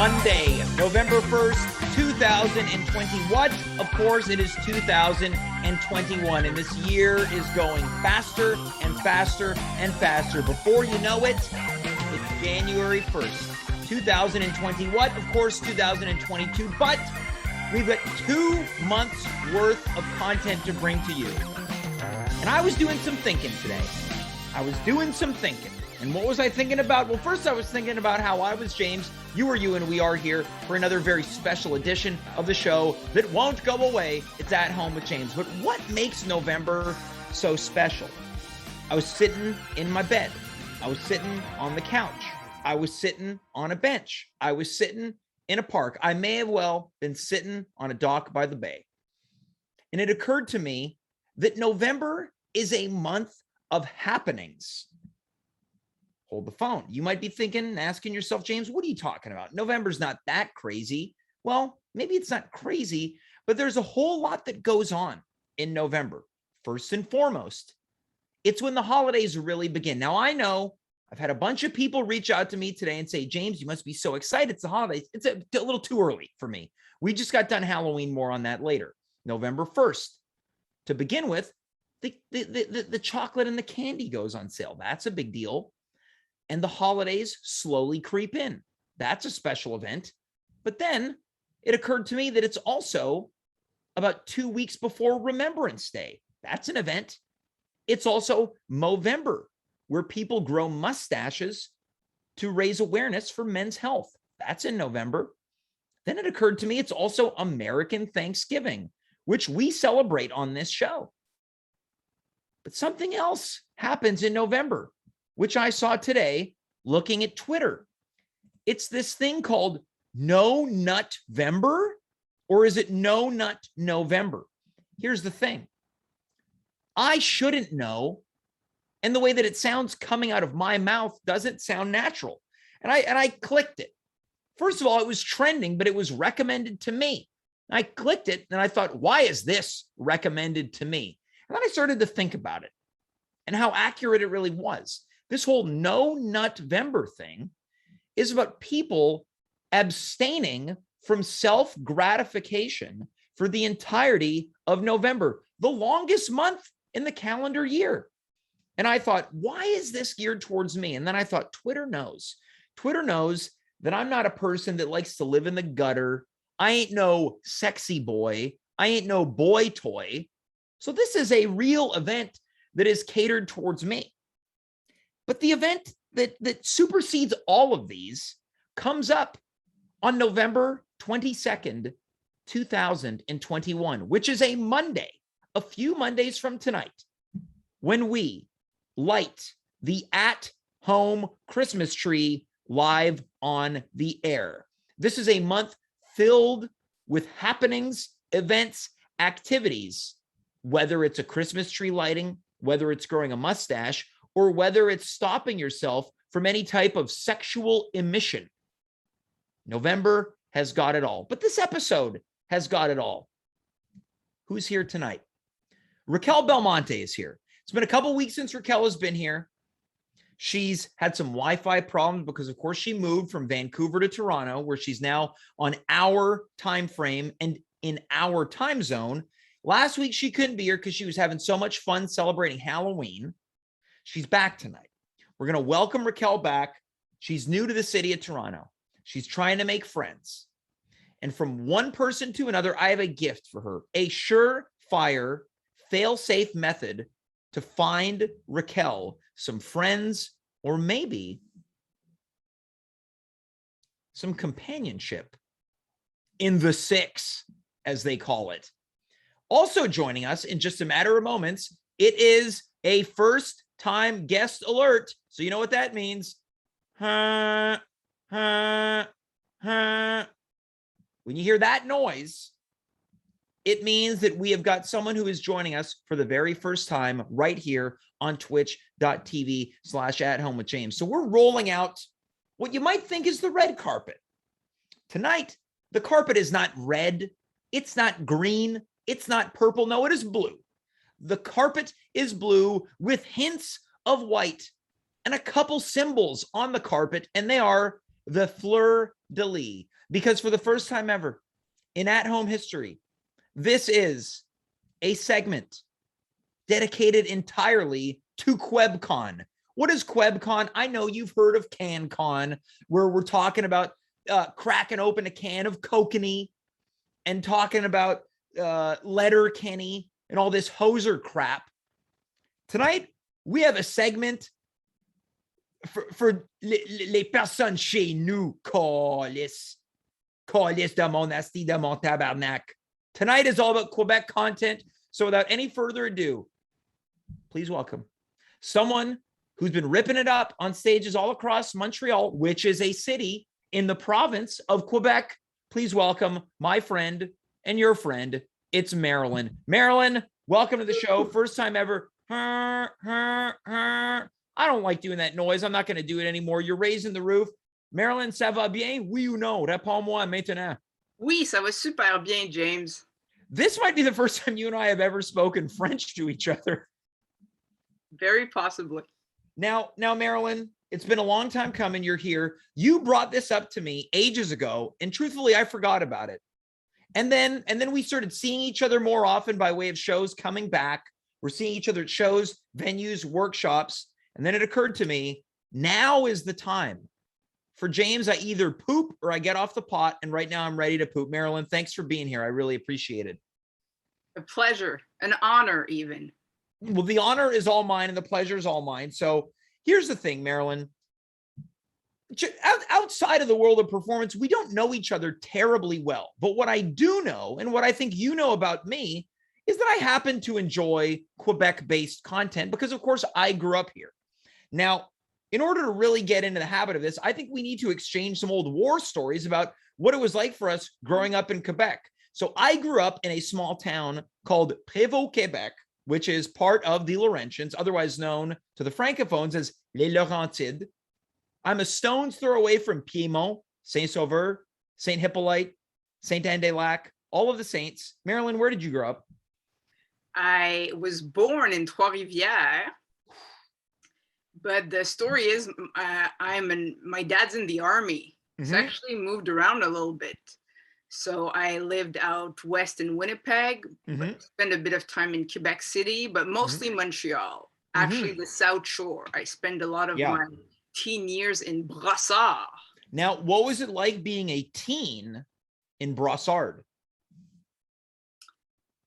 Monday, November 1st, 2020. What? Of course, it is 2021, and this year is going faster and faster and faster. Before you know it, it's January 1st, 2020. What? Of course, 2022, but we've got 2 months worth of content to bring to you. And I was doing some thinking today. And what was I thinking about? Well, first I was thinking about how I was James, you are you, and we are here for another very special edition of the show that won't go away. It's At Home with James. But what makes November so special? I was sitting in my bed. I was sitting on the couch. I was sitting on a bench. I was sitting in a park. I may have well been sitting on a dock by the bay. And it occurred to me that November is a month of happenings. Hold the phone. You might be thinking and asking yourself, James, what are you talking about? November's not that crazy. Well, maybe it's not crazy, but there's a whole lot that goes on in November. First and foremost, it's when the holidays really begin. Now, I know I've had a bunch of people reach out to me today and say, James, you must be so excited. It's the holidays. It's a little too early for me. We just got done Halloween. More on that later. November 1st. To begin with, the chocolate and the candy goes on sale. That's a big deal. And the holidays slowly creep in. That's a special event. But then it occurred to me that it's also about 2 weeks before Remembrance Day. That's an event. It's also Movember, where people grow mustaches to raise awareness for men's health. That's in November. Then it occurred to me it's also American Thanksgiving, which we celebrate on this show. But something else happens in November, which I saw today looking at Twitter. It's this thing called No Nutvember, or is it No Nut November? Here's the thing. I shouldn't know, and the way that it sounds coming out of my mouth doesn't sound natural. And I clicked it. First of all, it was trending, but it was recommended to me. I clicked it, and I thought, why is this recommended to me? And then I started to think about it and how accurate it really was. This whole No Nutvember thing is about people abstaining from self-gratification for the entirety of November, the longest month in the calendar year. And I thought, why is this geared towards me? And then I thought, Twitter knows. Twitter knows that I'm not a person that likes to live in the gutter. I ain't no sexy boy. I ain't no boy toy. So this is a real event that is catered towards me. But the event that supersedes all of these comes up on November 22nd, 2021, which is a Monday, a few Mondays from tonight, when we light the at-home Christmas tree live on the air. This is a month filled with happenings, events, activities, whether it's a Christmas tree lighting, whether it's growing a mustache, or whether it's stopping yourself from any type of sexual emission. November has got it all. But this episode has got it all. Who's here tonight? Racquel Belmonte is here. It's been a couple weeks since Racquel has been here. She's had some Wi-Fi problems because, of course, she moved from Vancouver to Toronto, where she's now on our time frame and in our time zone. Last week, she couldn't be here because she was having so much fun celebrating Halloween. She's back tonight. We're going to welcome Racquel back. She's new to the city of Toronto. She's trying to make friends. And from one person to another, I have a gift for her, a surefire, fail-safe method to find Racquel some friends, or maybe some companionship in the six, as they call it. Also joining us in just a matter of moments, it is a first-time guest alert. So you know what that means. When you hear that noise, it means that we have got someone who is joining us for the very first time right here on twitch.tv/athomewithjames. So we're rolling out what you might think is the red carpet. Tonight, the carpet is not red. It's not green. It's not purple. No, it is blue. The carpet is blue with hints of white and a couple symbols on the carpet, and they are the fleur Lee, because for the first time ever in at-home history, this is a segment dedicated entirely to QuebCon. What is QuebCon? I know you've heard of CanCon, where we're talking about cracking open a can of kokanee and talking about Letter Kenny and all this hoser crap. Tonight, we have a segment for les personnes chez nous, calice de mon asti de mon tabarnak. Tonight is all about Quebec content. So without any further ado, please welcome someone who's been ripping it up on stages all across Montreal, which is a city in the province of Quebec. Please welcome my friend and your friend. It's Marilyn. Marilyn, welcome to the show. First time ever. I don't like doing that noise. I'm not going to do it anymore. You're raising the roof. Marilyn, ça va bien? Oui ou non? Réponds-moi maintenant. Oui, ça va super bien, James. This might be the first time you and I have ever spoken French to each other. Very possibly. Now, Marilyn, it's been a long time coming. You're here. You brought this up to me ages ago, and truthfully, I forgot about it. And then we started seeing each other more often by way of shows coming back. We're seeing each other at shows, venues, workshops. And then it occurred to me, now is the time. For James, I either poop or I get off the pot, and right now I'm ready to poop. Marilyn, thanks for being here. I really appreciate it. A pleasure, an honor even. Well, the honor is all mine and the pleasure is all mine. So here's the thing, Marilyn. Outside of the world of performance, we don't know each other terribly well. But what I do know, and what I think you know about me, is that I happen to enjoy Quebec-based content because, of course, I grew up here. Now, in order to really get into the habit of this, I think we need to exchange some old war stories about what it was like for us growing up in Quebec. So I grew up in a small town called Prévost, Quebec, which is part of the Laurentians, otherwise known to the Francophones as Les Laurentides. I'm a stone's throw away from Piedmont, Saint-Sauveur, Saint Hippolyte, Saint-Anne-des-Lacs, all of the saints. Marilyn, where did you grow up? I was born in Trois-Rivières, but the story is my dad's in the army. Mm-hmm. So I actually moved around a little bit. So I lived out west in Winnipeg, mm-hmm. Spent a bit of time in Quebec City, but mostly mm-hmm. Montreal. Actually, mm-hmm. the South Shore. I spent a lot of my teen years in Brossard. Now, what was it like being a teen in Brossard?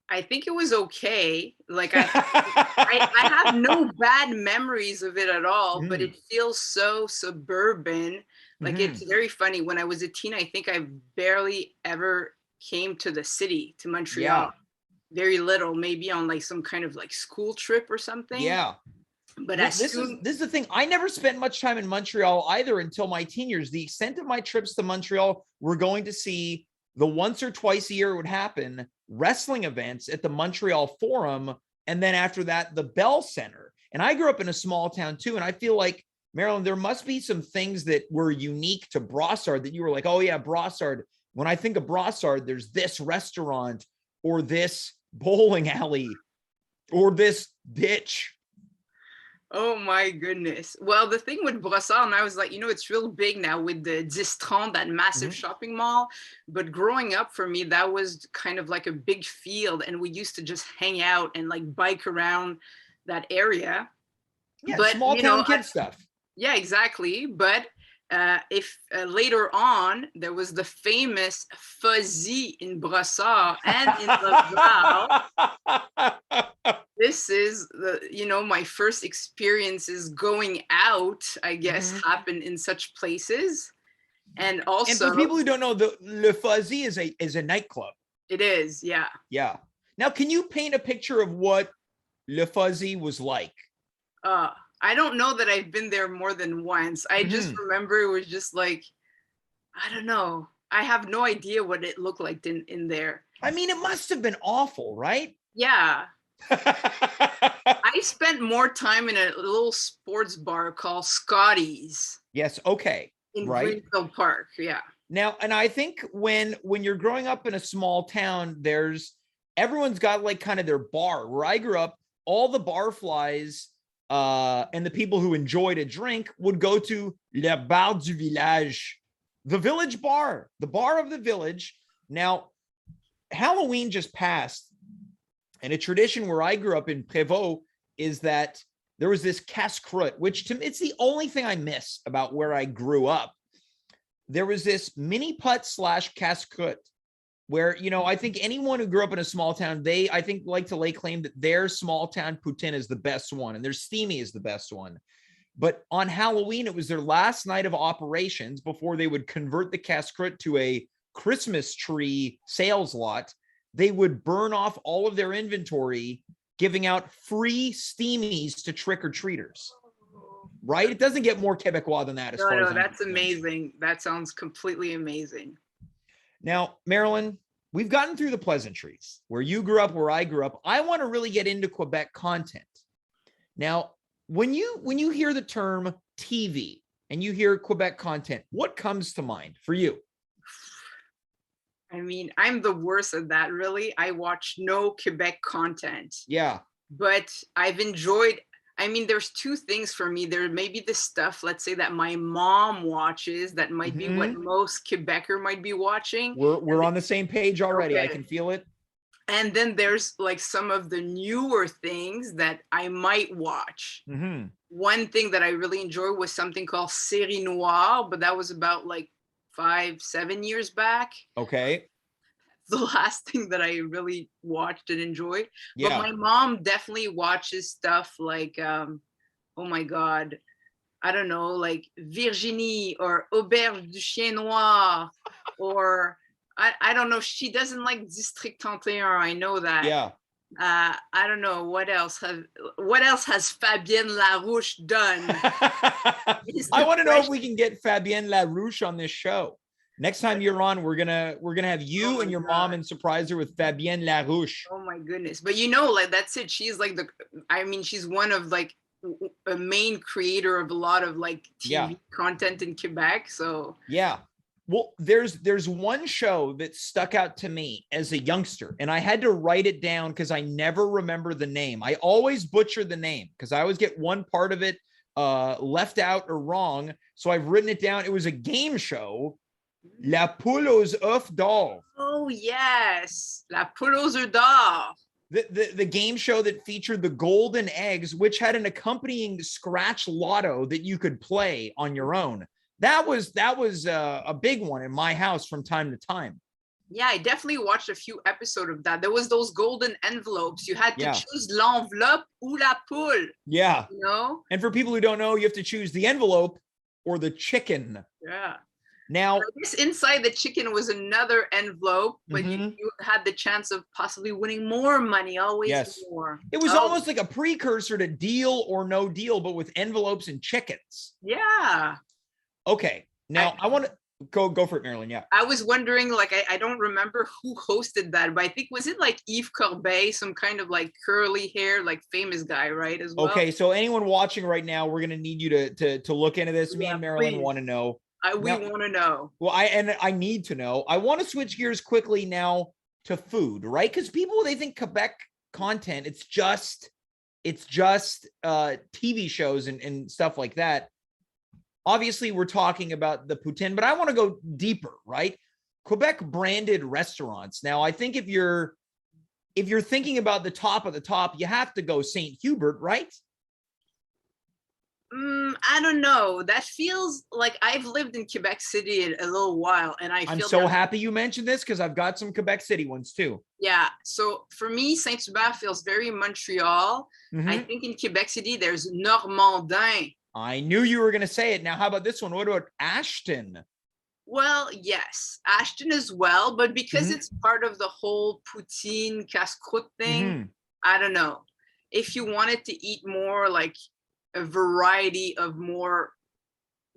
I think it was okay. Like I have no bad memories of it at all, but it feels so suburban. Like it's very funny. When I was a teen, I think I barely ever came to the city, to Montreal. Yeah. Very little, maybe on like some kind of like school trip or something. Yeah. But this is the thing. I never spent much time in Montreal either until my teen years. The extent of my trips to Montreal were going to see the once or twice a year it would happen wrestling events at the Montreal Forum, and then after that, the Bell Center. And I grew up in a small town too, and I feel like, Marilyn, there must be some things that were unique to Brossard that you were like, oh yeah, Brossard. When I think of Brossard, there's this restaurant or this bowling alley or this ditch. Oh my goodness. Well, the thing with Brossard, and I was like, it's real big now with the 10-30, that massive shopping mall. But growing up for me, that was kind of like a big field. And we used to just hang out and like bike around that area. Yeah, but, small town kid stuff. Yeah, exactly. But if later on, there was the famous Fuzzy in Brossard and in Laval. This is my first experiences going out, I guess, happened in such places. And also, and for people who don't know, Le Fuzzy is a nightclub. It is, yeah. Yeah. Now, can you paint a picture of what Le Fuzzy was like? I don't know that I've been there more than once. I just remember it was just like, I don't know. I have no idea what it looked like in there. I mean, it must have been awful, right? Yeah. I spent more time in a little sports bar called Scotty's. Yes, okay. In Greenfield Park, yeah. Now, and I think when you're growing up in a small town, everyone's got like kind of their bar. Where I grew up, all the barflies and the people who enjoyed a drink would go to Le Bar du Village, The Village Bar, the bar of the Village. Now, Halloween just passed, and a tradition where I grew up in Prévost is that there was this casse-croûte, which to me, it's the only thing I miss about where I grew up. There was this mini putt / casse-croûte where, you know, I think anyone who grew up in a small town, they, I think, like to lay claim that their small town poutine is the best one and their steamy is the best one. But on Halloween, it was their last night of operations before they would convert the casse-croûte to a Christmas tree sales lot. They would burn off all of their inventory, giving out free steamies to trick-or-treaters. Right? It doesn't get more Quebecois than that. No, that's amazing. That sounds completely amazing. Now, Marilyn, we've gotten through the pleasantries, where you grew up, where I grew up. I want to really get into Quebec content. Now, when you hear the term TV and you hear Quebec content, what comes to mind for you? I mean, I'm the worst at that, really. I watch no Quebec content. Yeah. But I've enjoyed, I mean, there's two things for me. There may be the stuff, let's say, that my mom watches that might be what most Quebecer might be watching. We're on the same page already. Okay. I can feel it. And then there's like some of the newer things that I might watch. One thing that I really enjoyed was something called Série Noire, but that was about like 5-7 years back. Okay. The last thing that I really watched and enjoyed. Yeah. But my mom definitely watches stuff like, oh my God, I don't know, like Virginie or Auberge du Chien Noir, or I don't know. She doesn't like District 31. I know that. Yeah. I don't know what else has Fabienne Larouche done. I want to know if we can get Fabienne Larouche on this show. Next time you're on, we're gonna have you and your mom and surprise her with Fabienne Larouche. Oh my goodness. But you know, like that's it. She's like she's one of like a main creator of a lot of like TV content in Quebec. So yeah. Well, there's one show that stuck out to me as a youngster, and I had to write it down because I never remember the name. I always butcher the name because I always get one part of it left out or wrong. So I've written it down. It was a game show, La Poule aux œufs d'or. Oh yes, La Poule aux œufs d'or. The game show that featured the golden eggs, which had an accompanying scratch lotto that you could play on your own. That was a big one in my house from time to time. Yeah, I definitely watched a few episodes of that. There was those golden envelopes. You had to choose l'enveloppe ou la poule. Yeah. You know? And for people who don't know, you have to choose the envelope or the chicken. Yeah. Now, this inside the chicken was another envelope, but you had the chance of possibly winning more money, always more. It was almost like a precursor to Deal or No Deal, but with envelopes and chickens. Yeah. Okay. Now I want to go for it, Marilyn. Yeah. I was wondering, like, I don't remember who hosted that, but I think, was it like Yves Corbeil, some kind of like curly hair, like famous guy, right? As well. Okay. So anyone watching right now, we're going to need you to look into this. Me and Marilyn want to know. We want to know. Well, I need to know. I want to switch gears quickly now to food, right? Because people, they think Quebec content, it's just TV shows and stuff like that. Obviously, we're talking about the poutine, but I want to go deeper, right? Quebec branded restaurants. Now, I think if you're thinking about the top of the top, you have to go St. Hubert, right? I don't know. That feels like I've lived in Quebec City a little while, and I'm so happy you mentioned this because I've got some Quebec City ones too. Yeah. So for me, Saint Hubert feels very Montreal. I think in Quebec City, there's Normandin. I knew you were going to say it. Now, how about this one? What about Ashton? Well, yes, Ashton as well, but because it's part of the whole poutine casse-croûte thing, I don't know. If you wanted to eat more like a variety of more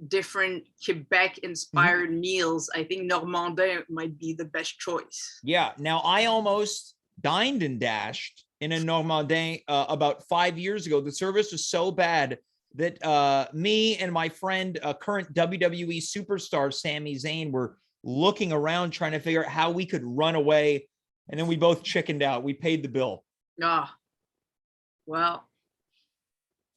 different Quebec-inspired meals, I think Normandin might be the best choice. Yeah. Now, I almost dined and dashed in a Normandin about 5 years ago. The service was so bad that me and my friend, current WWE superstar Sami Zayn, were looking around trying to figure out how we could run away. And then we both chickened out. We paid the bill. Well,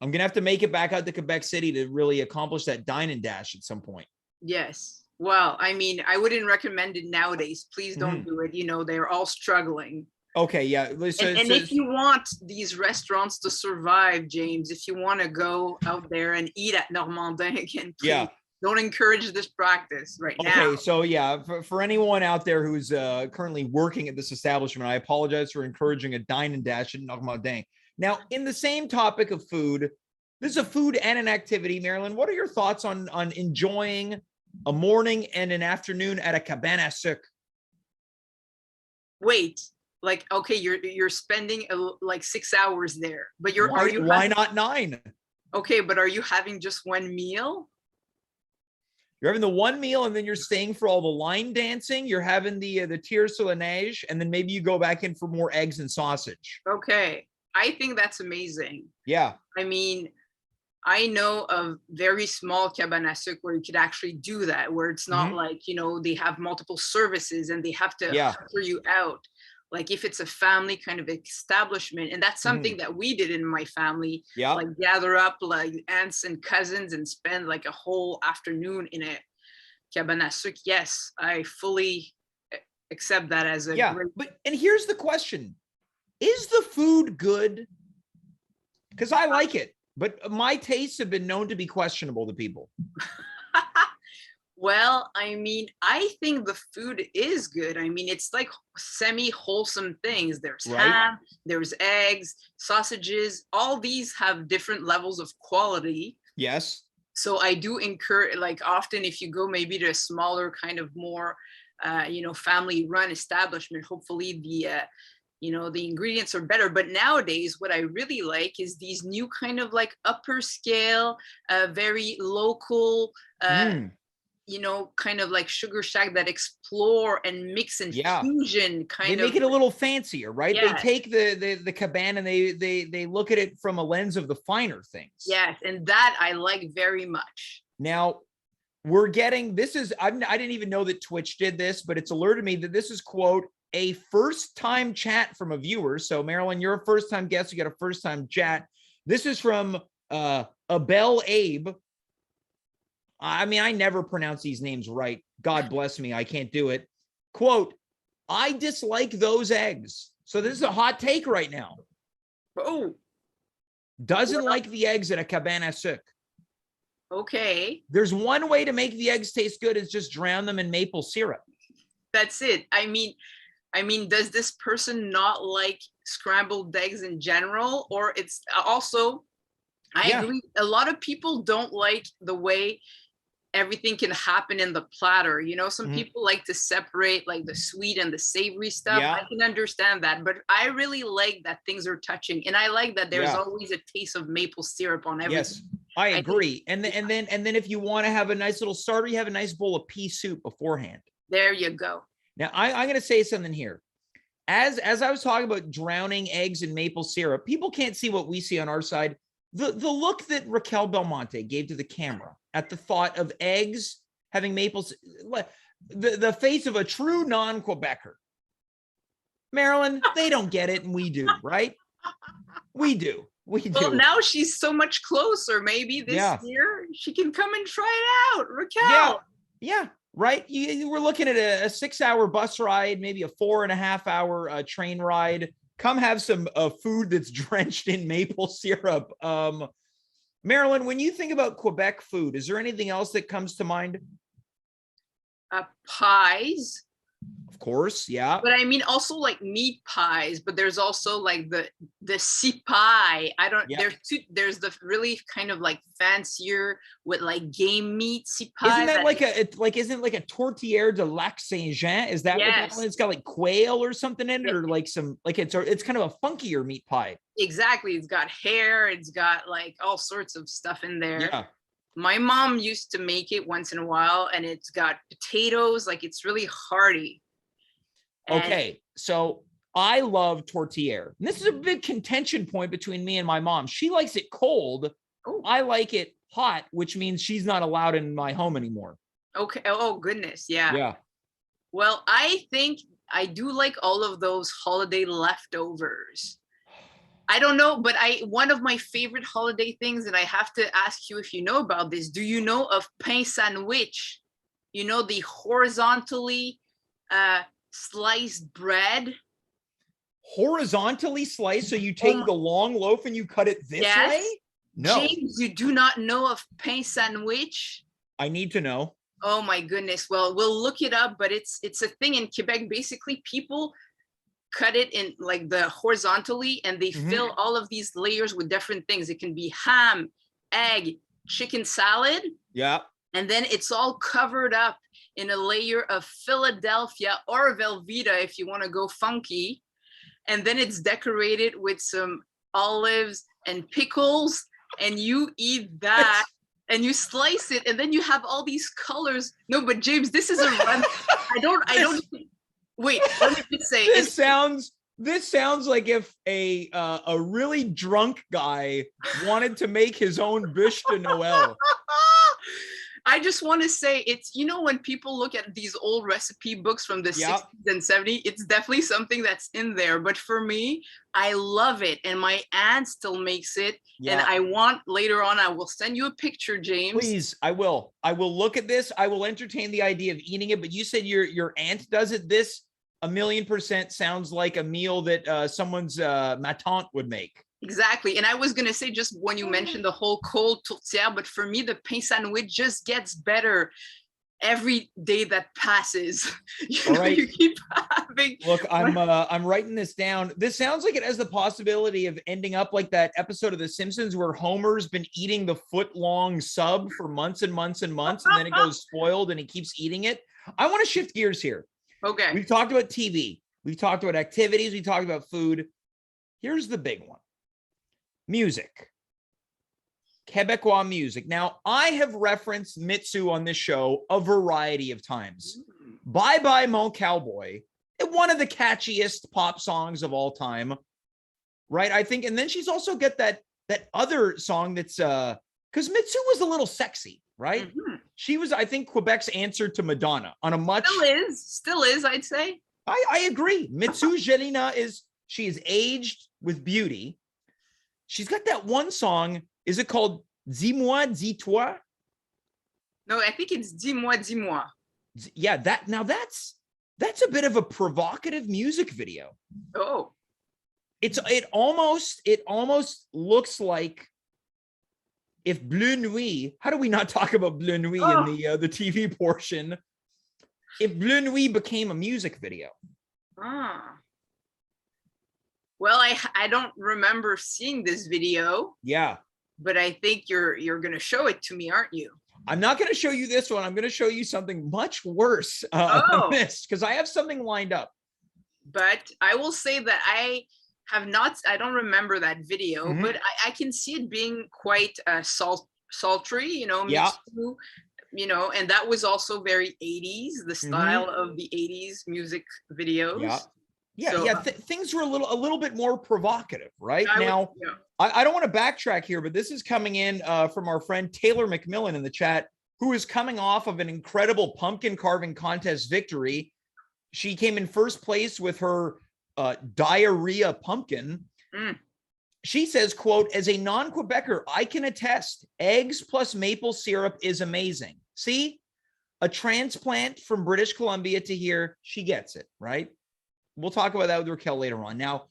I'm going to have to make it back out to Quebec City to really accomplish that dine and dash at some point. Yes. Well, I mean, I wouldn't recommend it nowadays. Please don't Mhm. do it. You know, they're all struggling. Okay, yeah. And if you want these restaurants to survive, James, if you want to go out there and eat at Normandin again, please yeah. don't encourage this practice right now. Okay, so yeah, for anyone out there who's currently working at this establishment, I apologize for encouraging a dine and dash at Normandin. Now, in the same topic of food, this is a food and an activity. Marilyn, what are your thoughts on enjoying a morning and an afternoon at a cabane à sucre? Wait, like, okay, you're spending like 6 hours there, but Why not 9? Okay, but are you having just one meal? You're having the one meal, and then you're staying for all the line dancing. You're having the tir sur la neige, and then maybe you go back in for more eggs and sausage. Okay, I think that's amazing. Yeah. I mean, I know of very small cabane à sucre where you could actually do that, where it's not like, you know, they have multiple services and they have to hustle you out. Like if it's a family kind of establishment, and that's something that we did in my family, like gather up like aunts and cousins and spend like a whole afternoon in a cabane à sucre. Yes, I fully accept that as a great. But and here's the question: is the food good? Because I like it, but my tastes have been known to be questionable to people. Well, I mean, I think the food is good. I mean, it's like semi-wholesome things. There's ham, there's eggs, sausages. All these have different levels of quality. Yes. So I do encourage, like often if you go maybe to a smaller kind of more, you know, family-run establishment, hopefully the, you know, the ingredients are better. But nowadays, what I really like is these new kind of like upper scale, very local, you know, kind of like Sugar Shack that explore and mix and fusion kind of. They make it a little fancier, right? They take the cabane and they look at it from a lens of the finer things. Yes, and that I like very much. Now, we're getting, this is, I didn't even know that Twitch did this, but it's alerted me that this is, quote, a first-time chat from a viewer. So, Marilyn, you're a first-time guest. You got a first-time chat. This is from Abel Abe. I mean, I never pronounce these names right. God bless me. I can't do it. Quote, I dislike those eggs. So this is a hot take right now. Oh. Doesn't like the eggs at a cabane à sucre. Okay. There's one way to make the eggs taste good is just drown them in maple syrup. That's it. I mean, does this person not like scrambled eggs in general? Or it's also, I agree. A lot of people don't like the way everything can happen in the platter. You know, some people like to separate like the sweet and the savory stuff. I can understand that, but I really like that things are touching, and I like that there's always a taste of maple syrup on everything. Yes, I agree. And then if you want to have a nice little starter, you have a nice bowl of pea soup beforehand. There you go. Now I'm going to say something here. As I was talking about drowning eggs in maple syrup, people can't see what we see on our side. The look that Racquel Belmonte gave to the camera at the thought of eggs having maple, the face of a true non-Quebecer. Marilyn, they don't get it, and we do, right? We do. Well, now she's so much closer. Maybe this year she can come and try it out, Racquel. Yeah, right. We're looking at a 6-hour bus ride, maybe a 4.5-hour train ride. Come have some food that's drenched in maple syrup. Marilyn, when you think about Quebec food, is there anything else that comes to mind? Pies. Of course, yeah. But I mean also like meat pies, but there's also like the pie. There's the really kind of like fancier with like game meat pie. Isn't that isn't like a tourtière de lac Saint-Jean? Is that what that one? It's got like quail or something in it, or like some it's kind of a funkier meat pie. Exactly. It's got hair, it's got like all sorts of stuff in there. Yeah. My mom used to make it once in a while, and it's got potatoes, like it's really hearty. Okay, so I love tourtière. And this is a big contention point between me and my mom. She likes it cold. Ooh. I like it hot, which means she's not allowed in my home anymore. Okay. Oh, goodness. Yeah. Yeah. Well, I think I do like all of those holiday leftovers. I don't know, but one of my favorite holiday things, and I have to ask you if you know about this. Do you know of pain sandwich? you know, the horizontally sliced bread. Horizontally sliced, so you take the long loaf and you cut it this way? No. James, you do not know of pain sandwich? I need to know. Oh my goodness. Well, we'll look it up, but it's a thing in Quebec. Basically, people cut it in like the horizontally, and they fill all of these layers with different things. It can be ham, egg, chicken salad. Yeah. And then it's all covered up in a layer of Philadelphia or Velveeta if you want to go funky. And then it's decorated with some olives and pickles, and you eat that and you slice it, and then you have all these colors. No, but James, this is a run. I don't wait, let me just say this sounds like if a really drunk guy wanted to make his own bûche de Noël. I just want to say, it's, you know, when people look at these old recipe books from the 60s and 70s, it's definitely something that's in there. But for me, I love it. And my aunt still makes it. And I want, later on, I will send you a picture, James. Please, I will look at this. I will entertain the idea of eating it. But you said your aunt does it. This 1,000,000% sounds like a meal that someone's ma tante would make. Exactly. And I was going to say, just when you mentioned the whole cold tourtière, but for me, the pain sandwich just gets better every day that passes. You keep having. Look, I'm writing this down. This sounds like it has the possibility of ending up like that episode of The Simpsons where Homer's been eating the foot-long sub for months and months and months, and then it goes spoiled and he keeps eating it. I want to shift gears here. Okay. We've talked about TV. We've talked about activities. We talked about food. Here's the big one. Music. Quebecois music. Now, I have referenced Mitsu on this show a variety of times. Bye Bye Mon Cowboy, one of the catchiest pop songs of all time, right? I think, and then she's also got that other song that's, because Mitsu was a little sexy, right? She was, I think, Quebec's answer to Madonna on a much... Still is, I'd say. I agree. Mitsu Jelena she is aged with beauty. She's got that one song. Is it called Dis-moi, dis-toi? No, I think it's Dis-moi, dis-moi. Yeah, that's a bit of a provocative music video. Oh. It almost looks like if Bleu Nuit, how do we not talk about Bleu Nuit in the TV portion? If Bleu Nuit became a music video. Well, I don't remember seeing this video. Yeah. But I think you're going to show it to me, aren't you? I'm not going to show you this one. I'm going to show you something much worse than this, because I have something lined up. But I will say that I don't remember that video, but I can see it being quite sultry, you know, Mitsu, you know, and that was also very 80s, the style of the 80s music videos. Things were a little bit more provocative, right? I don't want to backtrack here, but this is coming in from our friend Taylor McMillan in the chat, who is coming off of an incredible pumpkin carving contest victory. She came in first place with her diarrhea pumpkin. She says, quote, "As a non-Quebecer, I can attest, eggs plus maple syrup is amazing." See, a transplant from British Columbia to here, she gets it, right? We'll talk about that with Racquel later on. Now,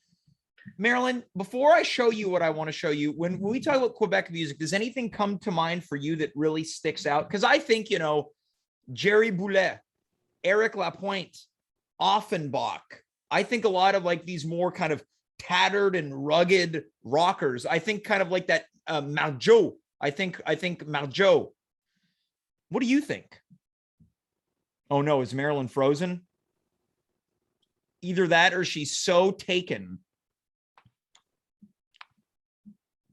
Marilyn, before I show you what I want to show you, when we talk about Quebec music, does anything come to mind for you that really sticks out? Because I think, you know, Jerry Boulet, Eric Lapointe, Offenbach, I think a lot of like these more kind of tattered and rugged rockers. I think kind of like that Marjo. I think Marjo. What do you think? Oh no, is Marilyn frozen? Either that or she's so taken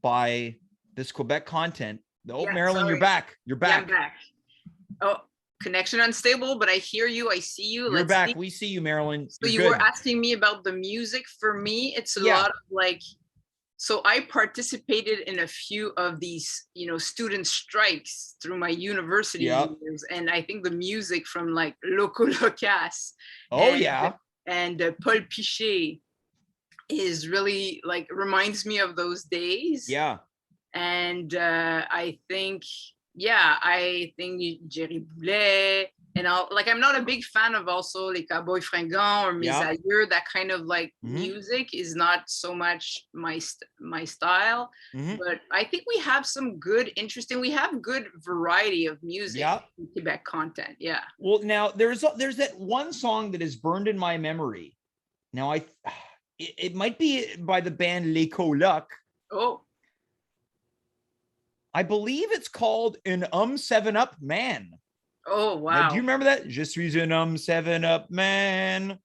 by this Quebec content. Marilyn, you're back. You're back. Yeah, I'm back. Oh, connection unstable, but I hear you. I see you. You're back. We see you, Marilyn. So you were asking me about the music. For me, it's a lot of like, so I participated in a few of these, you know, student strikes through my university years. And I think the music from like Loco Locas. And Paul Pichet is really like reminds me of those days. Yeah. And I think Jerry Boulet And I'm not a big fan of also Les Cowboys Fringants or Mes Aïeux. That kind of like music is not so much my style. But I think we have some good, interesting. We have good variety of music in Quebec Content. Yeah. Well, now there's that one song that is burned in my memory. Now it might be by the band Les Colocs. Oh. I believe it's called an 7-Up Man. Oh, wow. Now, do you remember that? Je suis un 7-Up man.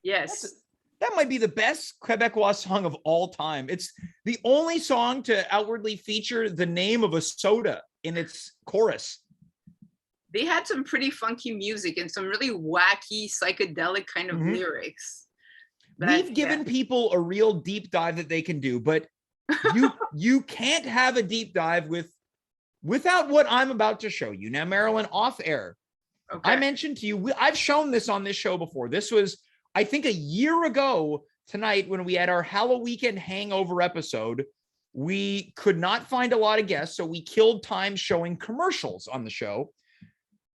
Yes. That might be the best Quebecois song of all time. It's the only song to outwardly feature the name of a soda in its chorus. They had some pretty funky music and some really wacky, psychedelic kind of lyrics. We've given people a real deep dive that they can do, but you can't have a deep dive without what I'm about to show you. Now, Marilyn, off air, I mentioned to you, I've shown this on this show before. This was, I think, a year ago tonight when we had our Halloween hangover episode. We could not find a lot of guests, so we killed time showing commercials on the show.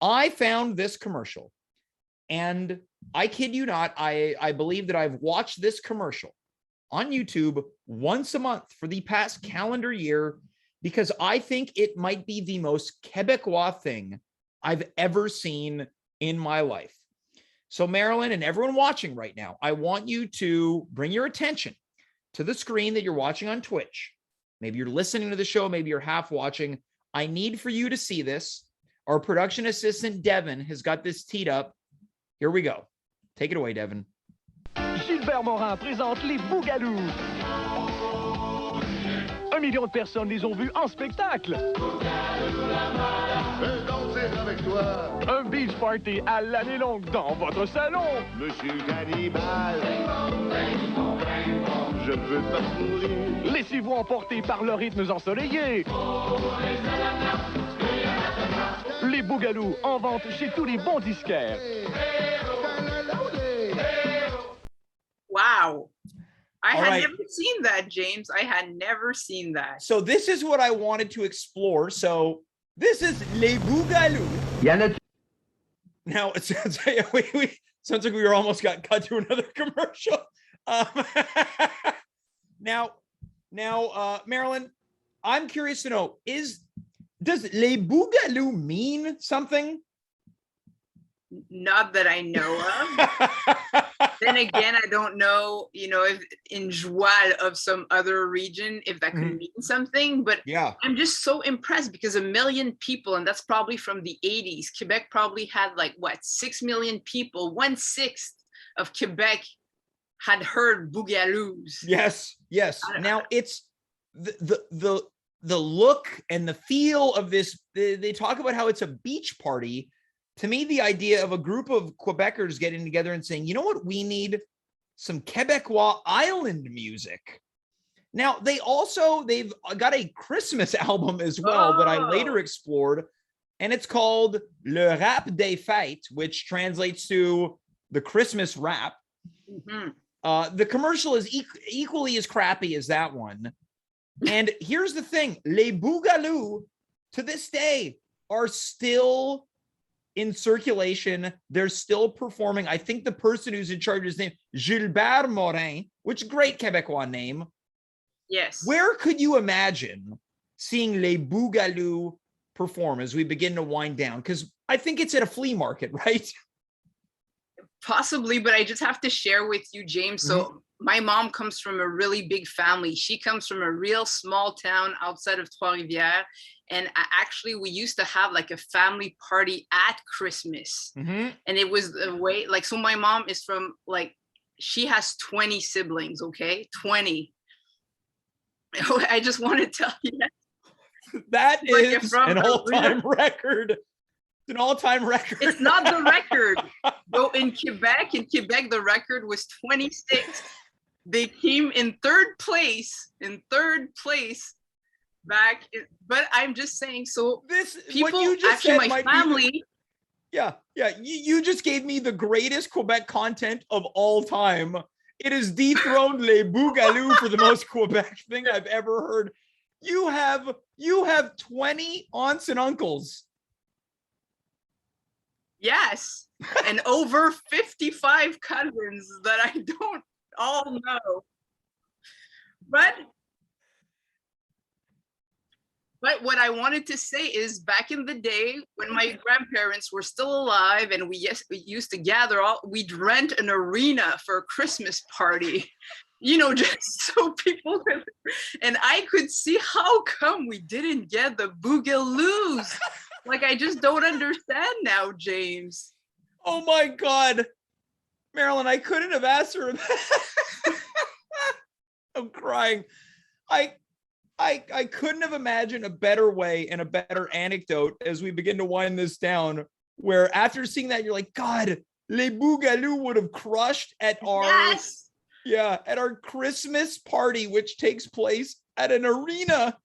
I found this commercial, and I kid you not, I believe that I've watched this commercial on YouTube once a month for the past calendar year, because I think it might be the most Quebecois thing I've ever seen in my life. So Marilyn and everyone watching right now, I want you to bring your attention to the screen that you're watching on Twitch. Maybe you're listening to the show, maybe you're half watching. I need for you to see this. Our production assistant, Devin, has got this teed up. Here we go. Take it away, Devin. Gilbert Morin présente Les Bougalous. 1 million de personnes les ont vus en spectacle. Avec toi. Un beach party à l'année longue dans votre salon. Monsieur Cannibal, je ne veux pas mourir. Laissez-vous emporter par le rythme ensoleillé. Les Bougalous en vente chez tous les bons disquaires. Wow. I had never seen that, James. I had never seen that. So this is what I wanted to explore. So this is Les Bougalous. Now it sounds like sounds like we were almost got cut to another commercial. Now, Marilyn, I'm curious to know, does Les Bougalous mean something? Not that I know of. Then again, I don't know, if in Joual of some other region, if that could mean something, but I'm just so impressed because 1 million people, and that's probably from the 80s. Quebec probably had 6 million people. 1/6 of Quebec had heard Bougalous. Yes. Now it's the look and the feel of this. They talk about how it's a beach party. To me, the idea of a group of Quebecers getting together and saying, you know what, we need some Quebecois island music. Now, they've got a Christmas album as well that I later explored, and it's called Le Rap des Fêtes, which translates to the Christmas rap. The commercial is equally as crappy as that one. And here's the thing, Les Bougalous, to this day, are still in circulation. They're still performing. I think the person who's in charge is named Gilbert Morin, which is a great Quebecois name. Yes. Where could you imagine seeing Les Bougalous perform as we begin to wind down? Because I think it's at a flea market, right? Possibly, but I just have to share with you, James. So my mom comes from a really big family. She comes from a real small town outside of Trois-Rivières. And we used to have a family party at Christmas. And it was the way, so my mom is from, she has 20 siblings, okay? 20. I just want to tell you that is an all-time record. It's an all-time record. It's not the record. Though in Quebec, the record was 26. They came in third place. But I'm just saying, so this people, what you just actually said my family. You just gave me the greatest Quebec content of all time. It is dethroned Les Bougalous for the most Quebec thing I've ever heard. You have 20 aunts and uncles. Yes. And over 55 cousins that I don't all know. But what I wanted to say is back in the day when my grandparents were still alive and we used to gather we'd rent an arena for a Christmas party, just so people could, and I could see how come we didn't get the Bougalous. Like, I just don't understand now, James. Oh my God. Marilyn, I couldn't have asked her. I'm crying. I couldn't have imagined a better way and a better anecdote as we begin to wind this down, where after seeing that, you're like, God, Les Bougalous would have crushed at at our Christmas party, which takes place at an arena.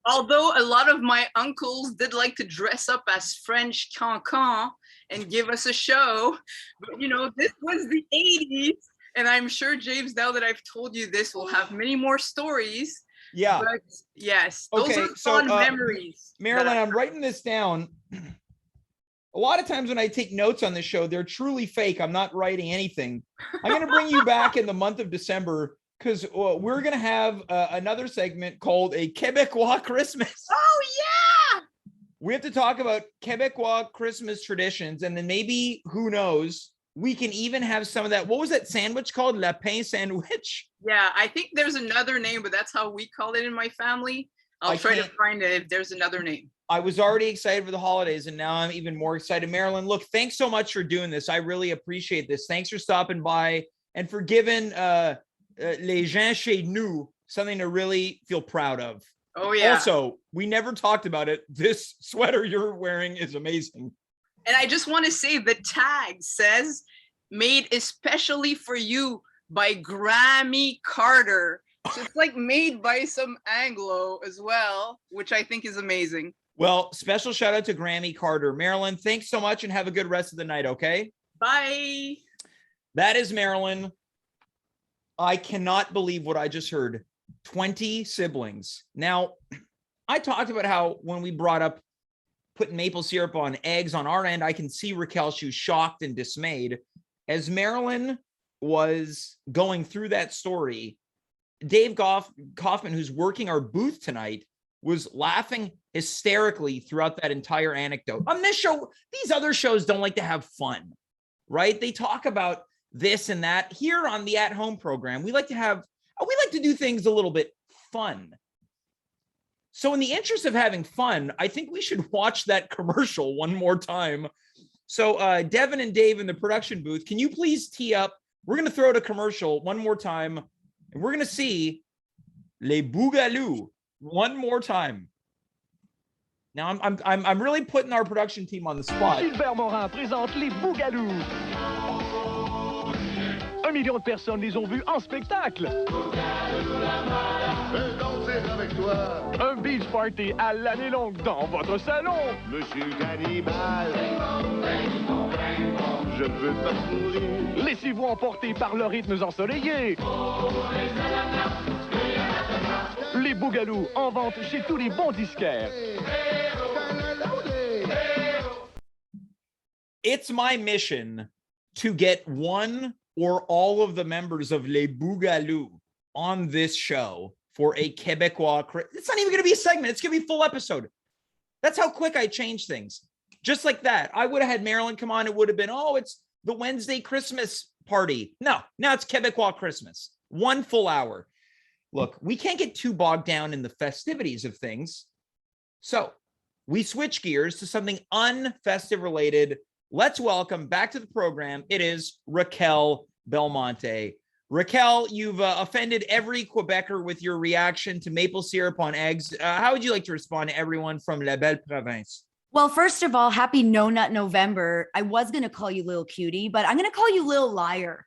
Although a lot of my uncles did like to dress up as French cancan and give us a show, but this was the 80s, and I'm sure, James, now that I've told you this, we'll have many more stories. Yeah. But yes, those are fun memories. Marilyn, I'm writing this down. A lot of times when I take notes on the show, they're truly fake. I'm not writing anything. I'm going to bring you back in the month of December because we're going to have another segment called a Quebecois Christmas. Oh, yeah. We have to talk about Quebecois Christmas traditions, and then maybe, who knows, we can even have some of that. What was that sandwich called? Lapin sandwich? Yeah, I think there's another name, but that's how we call it in my family. I'll try to find it if there's another name. I was already excited for the holidays, and now I'm even more excited. Marilyn, look, thanks so much for doing this. I really appreciate this. Thanks for stopping by and for giving les gens chez nous something to really feel proud of. Oh, yeah. Also, we never talked about it. This sweater you're wearing is amazing. And I just want to say the tag says, made especially for you by Grammy Carter. So it's like made by some Anglo as well, which I think is amazing. Well, special shout out to Grammy Carter. Marilyn, thanks so much and have a good rest of the night, okay? Bye. That is Marilyn. I cannot believe what I just heard. 20 siblings. Now, I talked about how when we brought up putting maple syrup on eggs on our end, I can see Racquel, she was shocked and dismayed. As Marilyn was going through that story, Dave Kaufman, who's working our booth tonight, was laughing hysterically throughout that entire anecdote. On this show, these other shows don't like to have fun, right? They talk about this and that. Here on the At Home program, we like to do things a little bit fun. So in the interest of having fun, I think we should watch that commercial one more time. So Devin and Dave in the production booth, can you please tee up? We're going to throw out a commercial one more time, and we're going to see Les Bougalous one more time. Now I'm really putting our production team on the spot. Gilbert Morin présente Les Bougalous. 1 million de personnes les ont vus en spectacle. Avec toi. Un beach party à l'année longue dans votre salon. Monsieur Cannibal, je ne veux pas mourir. Laissez-vous emporter par le rythme ensoleillé. Les Bougalous en vente chez tous les bons disquaires. It's my mission to get one or all of the members of Les Bougalous on this show for a Quebecois. It's not even going to be a segment. It's going to be a full episode. That's how quick I change things. Just like that. I would have had Marilyn come on. It would have been, it's the Wednesday Christmas party. No, now it's Quebecois Christmas. 1 full hour. Look, we can't get too bogged down in the festivities of things. So we switch gears to something unfestive related. Let's welcome back to the program. It is Racquel Belmonte. Racquel, you've offended every Quebecer with your reaction to maple syrup on eggs. How would you like to respond to everyone from La Belle Province? Well, first of all, happy No Nut November. I was going to call you Lil Cutie, but I'm going to call you Lil Liar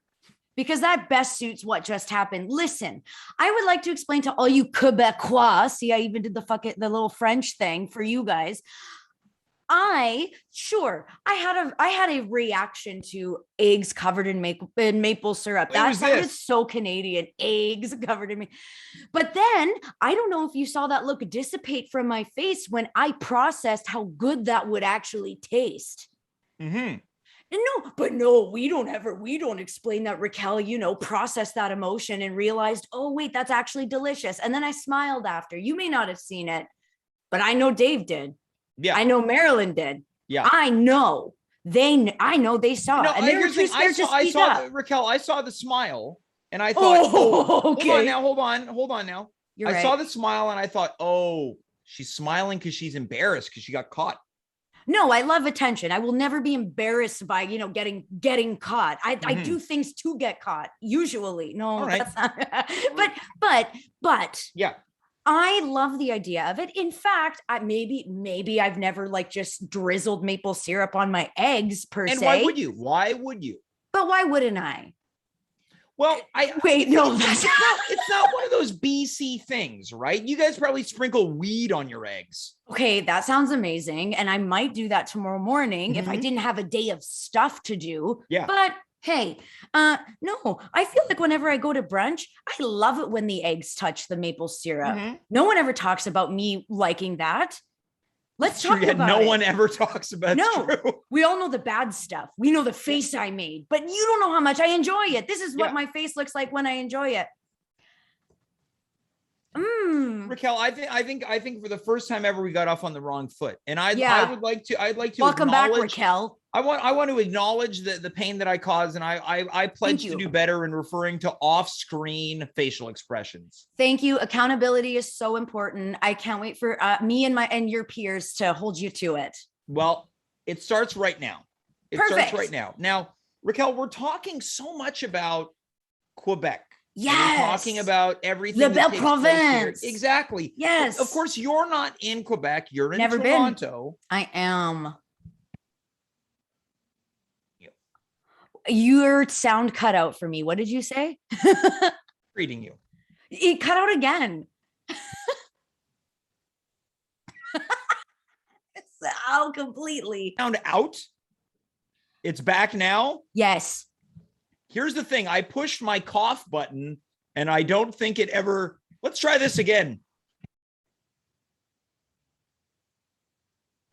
because that best suits what just happened. Listen, I would like to explain to all you Quebecois. See, I even did the little French thing for you guys. I had a reaction to eggs covered in maple syrup. That sounded so Canadian. Eggs covered in But then I don't know if you saw that look dissipate from my face when I processed how good that would actually taste. Mm-hmm. No, we don't explain that Racquel, processed that emotion and realized, oh, wait, that's actually delicious. And then I smiled after. You may not have seen it, but I know Dave did. Yeah. I know Marilyn did. Yeah. I know they saw it. And they were too scared to speak up. Racquel, I saw the smile and I thought, okay. Hold on now. You're I right. saw the smile and I thought, oh, she's smiling because she's embarrassed because she got caught. No, I love attention. I will never be embarrassed by, getting caught. I do things to get caught. Usually. No, right. That's not. but yeah. I love the idea of it. In fact, maybe I've never just drizzled maple syrup on my eggs per se. And why would you? Why would you? But why wouldn't I? Well, wait, no, it's not one of those BC things, right? You guys probably sprinkle weed on your eggs. Okay, that sounds amazing. And I might do that tomorrow morning if I didn't have a day of stuff to do. Yeah. But hey, no, I feel like whenever I go to brunch, I love it when the eggs touch the maple syrup. Mm-hmm. No one ever talks about me liking that. Let's talk about it. No one ever talks about it. True. We all know the bad stuff. We know the face I made, but you don't know how much I enjoy it. This is what my face looks like when I enjoy it. Racquel, I think for the first time ever we got off on the wrong foot, and I'd like to welcome back, Racquel. I want to acknowledge the pain that I caused, and I pledge to do better in referring to off-screen facial expressions. Thank you. Accountability is so important. I can't wait for me and your peers to hold you to it. Well, it starts right now. Perfect. Starts right now. Now, Racquel, we're talking so much about Quebec. Yes. We're talking about everything. La Belle Province. Exactly. Yes. Of course, you're not in Quebec. You're in Never Toronto. Been. I am. Your sound cut out for me. What did you say? Reading you. It cut out again. It's out completely. Sound out? It's back now? Yes. Here's the thing. I pushed my cough button and I don't think it ever. Let's try this again.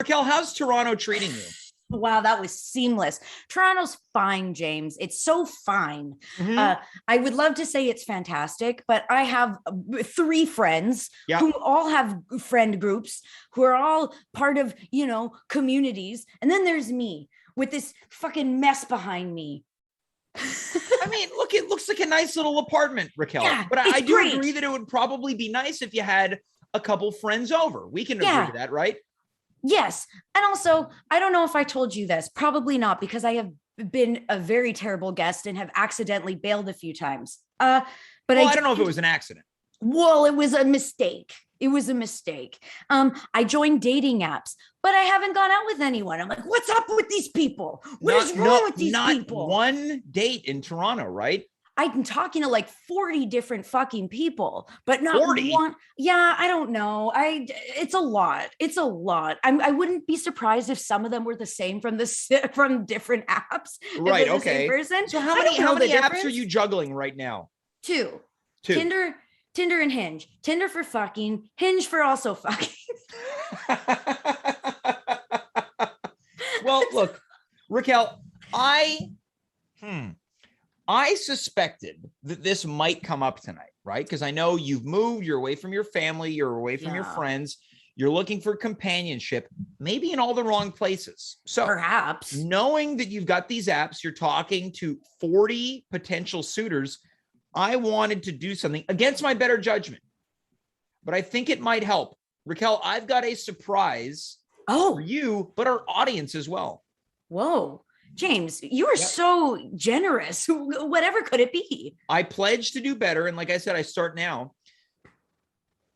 Racquel, how's Toronto treating you? Wow, that was seamless. Toronto's fine, James. It's so fine. Mm-hmm. I would love to say it's fantastic, but I have 3 friends who all have friend groups who are all part of, communities. And then there's me with this fucking mess behind me. I mean, look, it looks like a nice little apartment, Racquel. Yeah, but I do agree that it would probably be nice if you had a couple friends over. We can agree to that, right? Yes. And also, I don't know if I told you this, probably not, because I have been a very terrible guest and have accidentally bailed a few times. But I don't know if it was an accident. Well, it was a mistake. I joined dating apps, but I haven't gone out with anyone. I'm like, what's up with these people? What is wrong with these people? Not one date in Toronto, right? I'm talking to 40 different fucking people, but not 40? one. Yeah, I don't know. It's a lot. I wouldn't be surprised if some of them were the same from different apps. Right. Okay. Person. So how many apps are you juggling right now? 2. Tinder and Hinge. Tinder for fucking, Hinge for also fucking. Well, look, Racquel, I suspected that this might come up tonight, right? Because I know you've moved, you're away from your family, you're away from your friends, you're looking for companionship, maybe in all the wrong places. So perhaps knowing that you've got these apps, you're talking to 40 potential suitors, I wanted to do something against my better judgment, but I think it might help. Racquel, I've got a surprise for you, but our audience as well. Whoa. James, you are so generous. Whatever could it be? I pledge to do better. And like I said, I start now.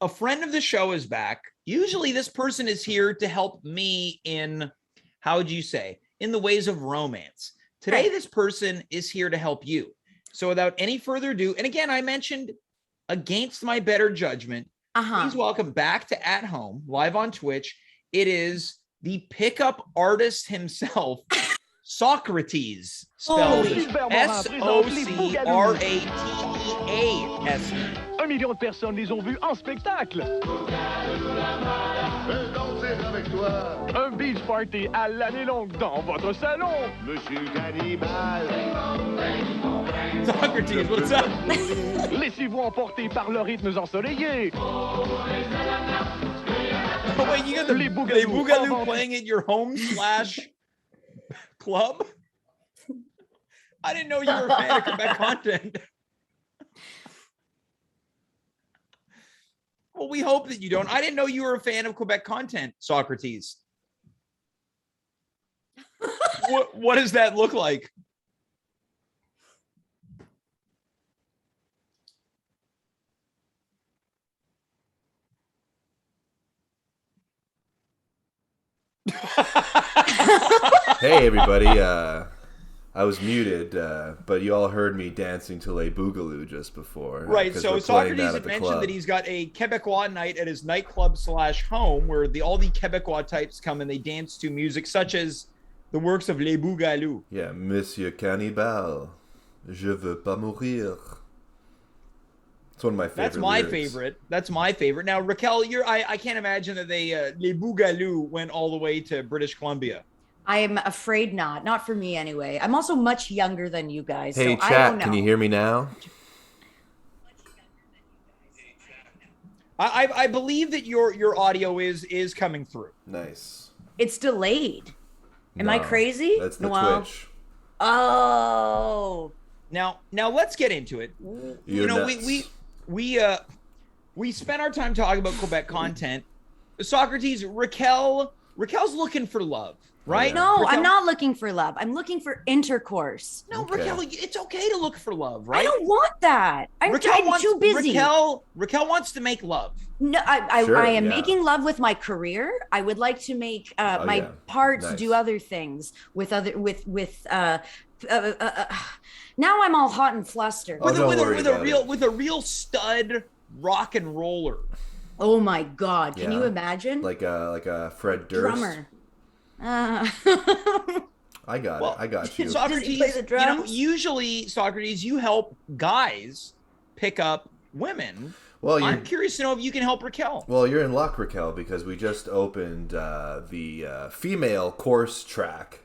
A friend of the show is back. Usually this person is here to help me in, how would you say, in the ways of romance. Today, this person is here to help you. So without any further ado, and again, I mentioned against my better judgment, please welcome back to At Home, live on Twitch. It is the pickup artist himself, Socratease, spelled Socratease. 1 million de personnes les ont vus en spectacle. avec toi. Un beach party à l'année longue dans votre salon. Monsieur Cannibal. Socratease, what's up? Laissez-vous emporter par le rythme ensoleillé. Oh, wait, you got the Les Les Bougalous Bougalous playing at your home/club? I didn't know you were a fan of Quebec Content. Well, we hope that you don't. I didn't know you were a fan of Quebec Content, Socratease. What does that look like? Hey everybody, I was muted, but you all heard me dancing to Les Bougalous just before. Right, 'cause so we're playing Socratease that had at the mentioned club. that he's got a Quebecois night at his nightclub/home where all the Quebecois types come and they dance to music such as the works of Les Bougalous. Yeah, Monsieur Cannibal, je veux pas mourir. It's one of my favorite That's my lyrics. favorite. That's my favorite. Now, Racquel, I can't imagine that they Les Bougalous went all the way to British Columbia. I am afraid not for me anyway. I'm also much younger than you guys. Hey so I chat, don't know. can you hear me now? I believe that your audio is coming through. Nice. It's delayed. Am I No, crazy? That's the Well, Twitch. Oh. Now let's get into it. You're nuts. We spent our time talking about Quebec Content. Socratease, Racquel's looking for love, right? Yeah. No, Racquel- I'm not looking for love. I'm looking for intercourse. No, Okay. Racquel, it's okay to look for love, right? I don't want that. I'm too busy. Raquel wants to make love. No, Sure, I am yeah. making love with my career. I would like to make my yeah. parts Nice. do other things with now I'm all hot and flustered. Oh, don't worry about it. With a real stud rock and roller. Oh my God. Can you Yeah. imagine? Like a Fred Durst. Drummer. I got it. I got you. Does he play the drums? Usually, Socrates, you help guys pick up women. Well, I'm curious to know if you can help Racquel. Well, you're in luck, Racquel, because we just opened the female course track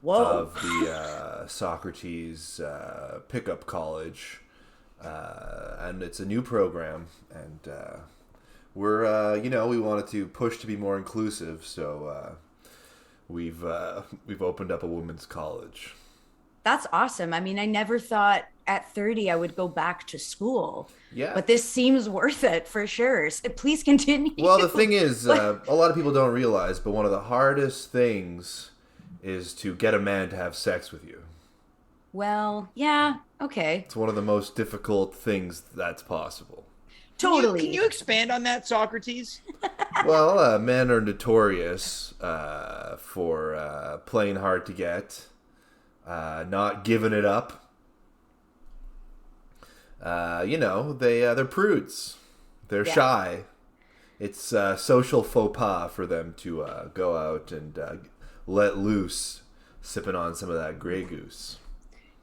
of the Socratease pickup college, and it's a new program, and we're we wanted to push to be more inclusive, so we've opened up a women's college. That's awesome. I mean, I never thought at 30 I would go back to school. Yeah. But this seems worth it for sure. So please continue. Well, the thing is, a lot of people don't realize, but one of the hardest things is to get a man to have sex with you. Well, yeah, okay. It's one of the most difficult things that's possible. Totally. Can you expand on that, Socrates? Well, men are notorious for playing hard to get, not giving it up. They're prudes. They're shy. It's social faux pas for them to go out and let loose, sipping on some of that Grey Goose.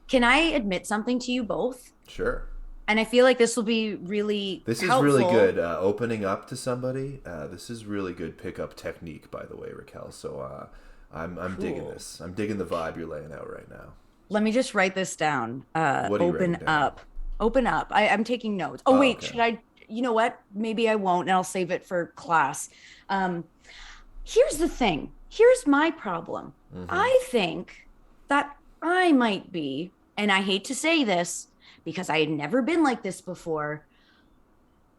Can I admit something to you both? Sure. And I feel like this will be really This is helpful. really good. Opening up to somebody. This is really good pickup technique, by the way, Racquel. So I'm digging this. I'm digging the vibe you're laying out right now. Let me just write this down. What are you Open writing down? up. Open up. I'm taking notes. Oh, wait. okay. Should I? You know what? Maybe I won't, and I'll save it for class. Here's the thing. Here's my problem. Mm-hmm. I think that I might be, and I hate to say this because I had never been like this before.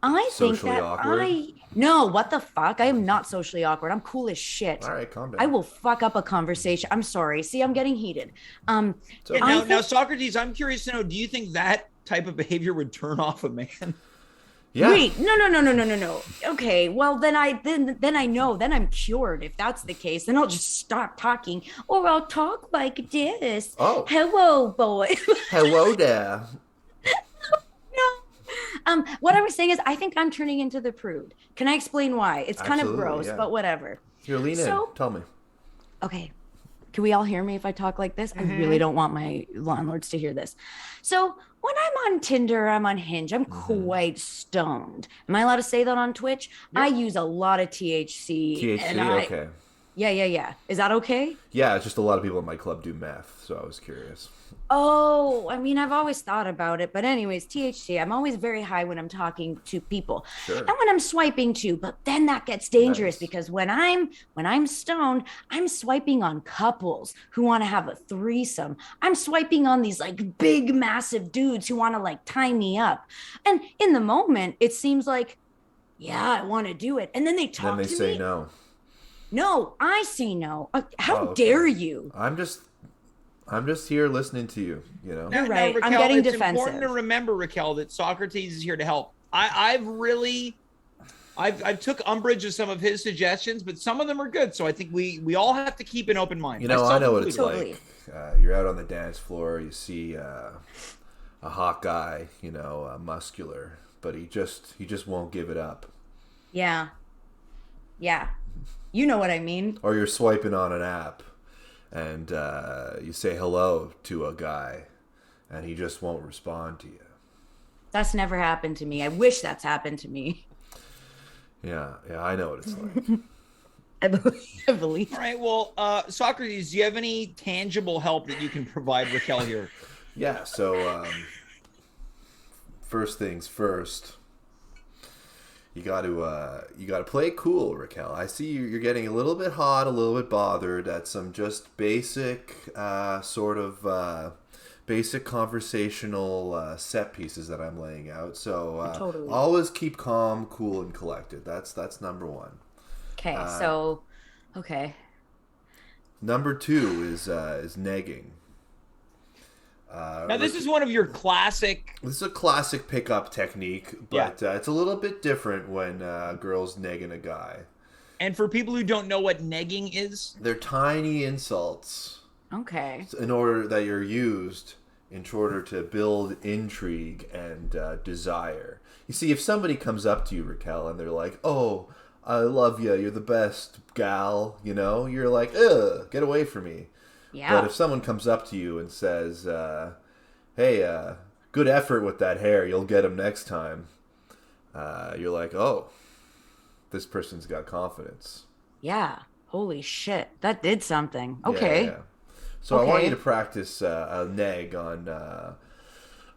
I think Socially that awkward? No, what the fuck? I am not socially awkward. I'm cool as shit. All right, calm down. I will fuck up a conversation. I'm sorry. See, I'm getting heated. okay. Now, Socrates, I'm curious to know, do you think that type of behavior would turn off a man? Yeah. Wait, no. Okay, well then I know, then I'm cured. If that's the case, then I'll just stop talking, or I'll talk like this. Oh. Hello, boy. Hello there. No. What I was saying is, I think I'm turning into the prude. Can I explain why? It's kind of Absolutely, gross, yeah. but whatever. Here, lean So- in. Tell me. Okay. Can we all hear me if I talk like this? I really don't want my landlords to hear this. So when I'm on Tinder, I'm on Hinge, I'm quite stoned. Am I allowed to say that on Twitch? I use a lot of THC. THC, okay. Yeah. Is that okay? Yeah, it's just a lot of people in my club do meth, so I was curious. Oh, I mean, I've always thought about it. But anyways, THC, I'm always very high when I'm talking to people. Sure. And when I'm swiping too. But then that gets dangerous because when I'm stoned, I'm swiping on couples who want to have a threesome. I'm swiping on these like big, massive dudes who want to like tie me up. And in the moment, it seems like, yeah, I want to do it. And then they talk to me. Then they say no. No, I say no. How dare you? I'm just here listening to you, you know. You're right. Racquel, I'm getting it's defensive. important to remember, Racquel, that Socratease is here to help. I've took umbrage with some of his suggestions, but some of them are good. So I think we all have to keep an open mind. You know, I know what it's Totally. like. You're out on the dance floor, you see a hot guy, you know, muscular, but he just won't give it up. Yeah. You know what I mean. Or you're swiping on an app and you say hello to a guy and he just won't respond to you. That's never happened to me. I wish that's happened to me. Yeah, I know what it's like. I believe. All right. Well, Socratease, do you have any tangible help that you can provide Racquel here? Yeah. So, first things first, you got to play it cool, Racquel. I see you're getting a little bit hot, a little bit bothered at some just basic basic conversational set pieces that I'm laying out. So Totally. Always keep calm, cool, and collected. That's number one. Okay. Okay. Number two is negging. Now, this is one of your classic. This is a classic pickup technique, but it's a little bit different when girls negging a guy. And for people who don't know what negging is, they're tiny insults. Okay. In order that you're used in order to build intrigue and desire. You see, if somebody comes up to you, Racquel, and they're like, "Oh, I love you. You're the best gal," you know, you're like, "Ugh, get away from me." Yeah. But if someone comes up to you and says, "Hey, good effort with that hair. You'll get him next time," you're like, "Oh, this person's got confidence." Yeah. Holy shit. That did something. Okay. Yeah. So I want you to practice a neg on,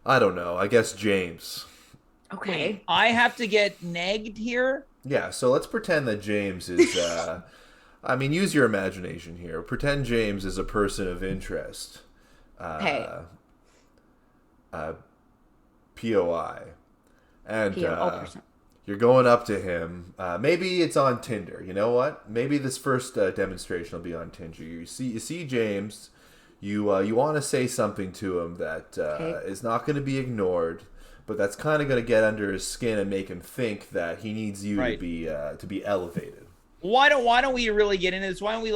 I don't know, I guess James. Okay. I have to get negged here. Yeah, so let's pretend that James is, I mean, use your imagination here. Pretend James is a person of interest. POI. And you're going up to him. Maybe it's on Tinder. You know what? Maybe this first demonstration will be on Tinder. You see James. You want to say something to him that is not going to be ignored, but that's kind of going to get under his skin and make him think that he needs you to be elevated. Why don't we really get into this? Why don't we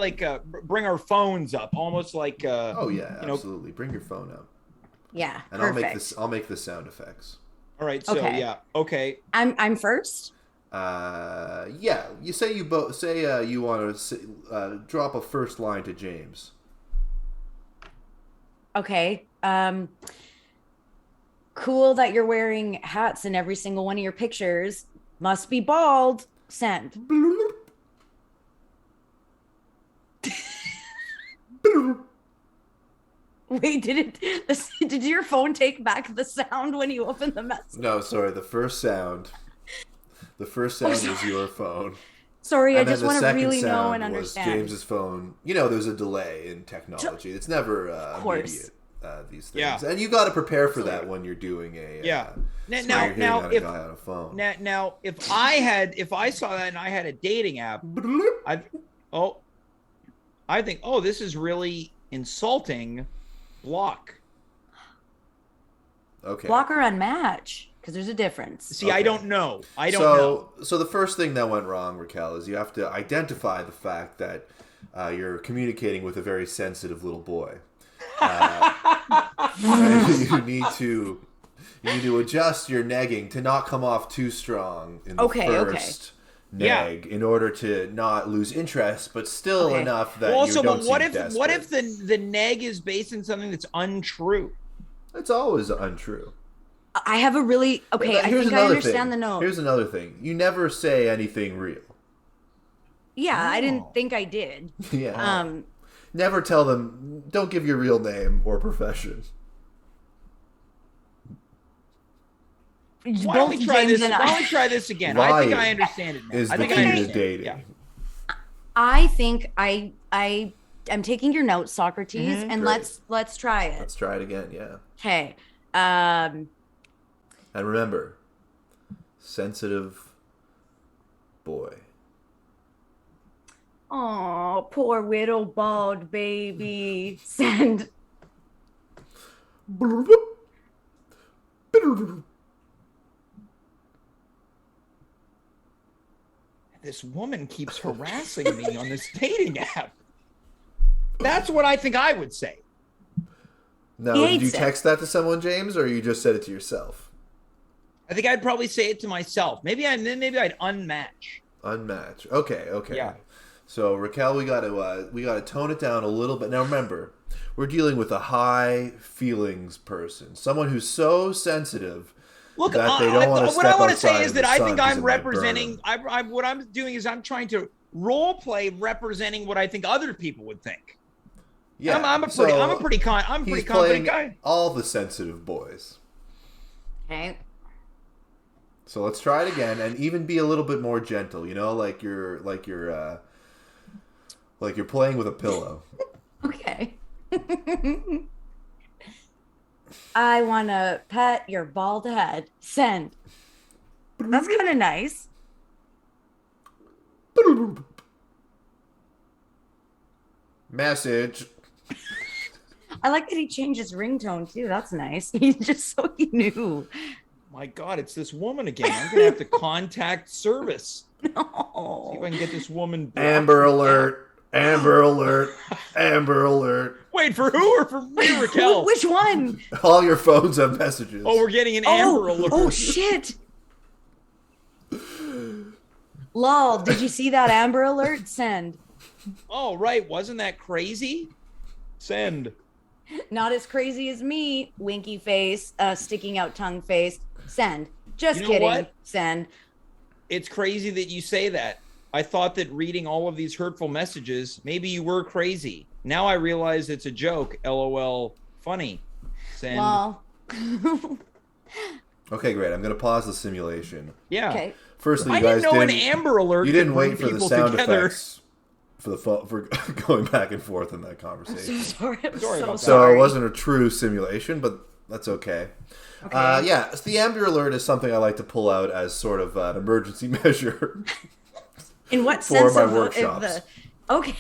bring our phones up, almost like oh yeah, absolutely. Bring your phone up. Yeah, and perfect. I'll make the sound effects. All right. So okay. I'm first. Yeah. You say you both say you want to drop a first line to James. Okay. Cool that you're wearing hats in every single one of your pictures. Must be bald. Send. Wait, did your phone take back the sound when you opened the message? No, sorry. The first sound was your phone. Sorry, and I just want to really know and understand. James's phone. You know, there's a delay in technology. It's never immediate. These things, and you got to prepare for that when you're doing a now if guy on a phone. Now if I saw that and I had a dating app, I think this is really insulting. Block. Okay. Block or unmatch, because there's a difference. See, okay. I don't know. So the first thing that went wrong, Racquel, is you have to identify the fact that you're communicating with a very sensitive little boy. You need to adjust your negging to not come off too strong in the nag in order to not lose interest, but still enough that also, you don't but what if the nag is based in something that's untrue? It's always untrue. I have a really I think I understand the note. Here's another thing. You never say anything real. Yeah, I didn't think I did. Yeah. Never tell them. Don't give your real name or profession. Why don't we try this? Why don't we try this again? I think I understand it now. Is I think the I key understand. to dating. Yeah. I think I am taking your notes, Socrates, and Great. let's try it. Let's try it again. Yeah. Okay. And remember, sensitive boy. Oh, poor little bald baby. Send. This woman keeps harassing me on this dating app. That's what I think I would say. Now, did you text that to someone, James, or you just said it to yourself? I think I'd probably say it to myself. Maybe I'd unmatch. Unmatch. Okay. Yeah. So Racquel, we got to tone it down a little bit. Now remember, we're dealing with a high feelings person, someone who's so sensitive. Look, that they don't want to what I want to say outside is of that the I sun think 'cause I'm it might representing. burn What I'm doing is I'm trying to role play representing what I think other people would think. Yeah, I'm a pretty confident guy. All the sensitive boys. Okay. So let's try it again, and even be a little bit more gentle. You know, like you're playing with a pillow. Okay. I want to pet your bald head. Send. That's kind of nice. Message. I like that he changed his ringtone too. That's nice. He just so he knew. My God, it's this woman again. I'm gonna have to contact service. No. See if I can get this woman. Amber alert. Amber alert. Amber alert. Wait, for who or for me, Racquel? Which one? All your phones have messages. Oh, we're getting an Amber alert. Oh shit. Lol, did you see that Amber alert? Send. Oh, right. Wasn't that crazy? Send. Not as crazy as me. Winky face, sticking out tongue face. Send. Just kidding. What? Send. It's crazy that you say that. I thought that reading all of these hurtful messages, maybe you were crazy. Now I realize it's a joke. LOL. Funny. Send. Well. Okay, great. I'm going to pause the simulation. Yeah. Okay. Firstly, I you guys didn't know an Amber alert. You didn't could wait bring for the people sound together. effects for going back and forth in that conversation. Sorry. I'm Sorry so about that. So sorry. it wasn't a true simulation, but that's okay. Okay. Yeah, so the Amber Alert is something I like to pull out as sort of an emergency measure. In what for sense my of workshops. Okay.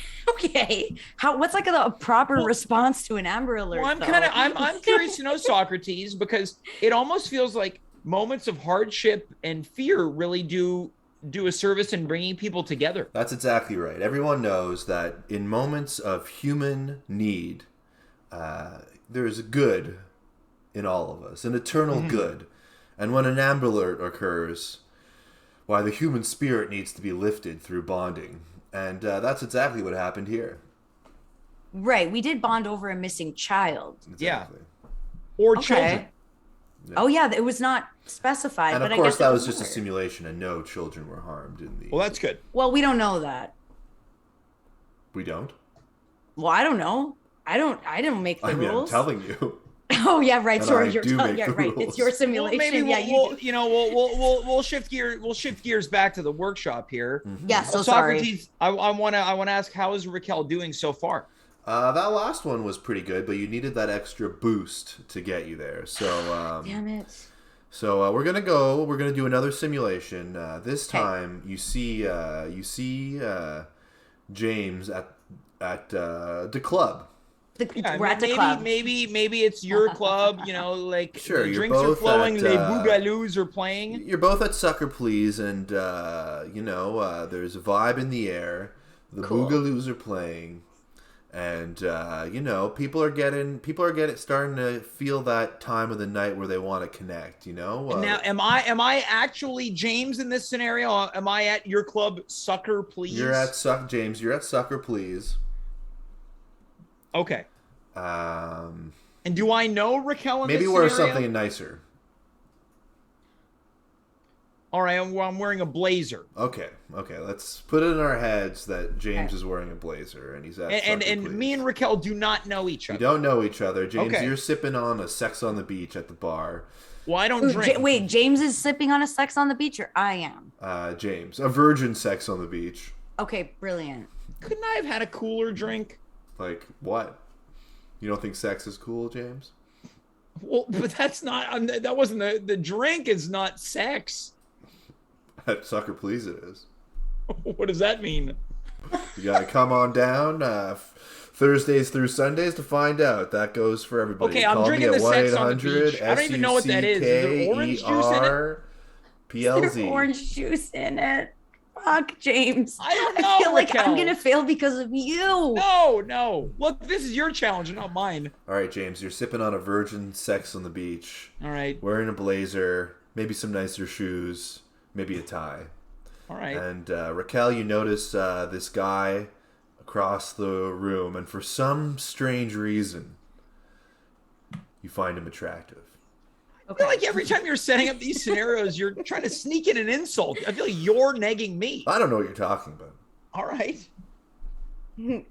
What's like a proper response to an Amber alert? Well, I'm curious to know, Socrates, because it almost feels like moments of hardship and fear really do a service in bringing people together. That's exactly right. Everyone knows that in moments of human need, there's good in all of us, an eternal good. And when an Amber Alert occurs, why, the human spirit needs to be lifted through bonding. And that's exactly what happened here. Right. We did bond over a missing child. Exactly. Or Okay. children. Yeah. Oh yeah, it was not specified. And but of course, I guess that it was just a weird. simulation, and no children were harmed in the. Well, that's good. Well, we don't know that. We don't. Well, I don't know. I don't make the I mean, rules. I'm telling you. Oh yeah, right. And Sorry, I you're do telling. make Yeah, the right. rules. It's your Well, simulation. maybe yeah, we'll shift gears back to the workshop here. Yeah. So sorry. Socrates, I want to ask, how is Racquel doing so far? That last one was pretty good, but you needed that extra boost to get you there. So, Damn it. so we're gonna do another simulation. This time, you see James at the club. We're at the club. Maybe it's your club. You know, like Sure, the you're drinks are both flowing. at, Les Bougalous are playing. You're both at Socratease, and there's a vibe in the air. The Cool. Bougalous are playing, And people are starting to feel that time of the night where they want to connect. Now, am I actually James in this scenario? Am I at your club, Sucker Please? James. You're at Sucker Please. Okay. And do I know Racquel in maybe this wear scenario? something nicer. All right, I'm wearing a blazer. Okay. Let's put it in our heads that James is wearing a blazer, and he's at and me and Racquel do not know each other. You don't know each other, James. Okay. You're sipping on a Sex on the Beach at the bar. Well, I don't drink. Wait, James is sipping on a Sex on the Beach, or I am? James, a virgin Sex on the Beach. Okay, brilliant. Couldn't I have had a cooler drink? Like what? You don't think sex is cool, James? Well, but that's not. That wasn't the drink. Is not sex. At Sucker Please it is. What does that mean? You gotta come on down Thursdays through Sundays to find out. That goes for everybody. Okay, I'm drinking the Sex on the Beach. I don't even know what that is. Is there orange juice in it? PLZ. Is there orange juice in it? Fuck, James. I don't know. I feel like Racquel. I'm gonna fail because of you. No. Look, this is your challenge, not mine. All right, James, you're sipping on a virgin Sex on the Beach. All right. Wearing a blazer, maybe some nicer shoes, maybe a tie. All right. And Racquel, you notice this guy across the room, and for some strange reason, you find him attractive. I feel like every time you're setting up these scenarios, you're trying to sneak in an insult. I feel like you're negging me. I don't know what you're talking about. All right. Can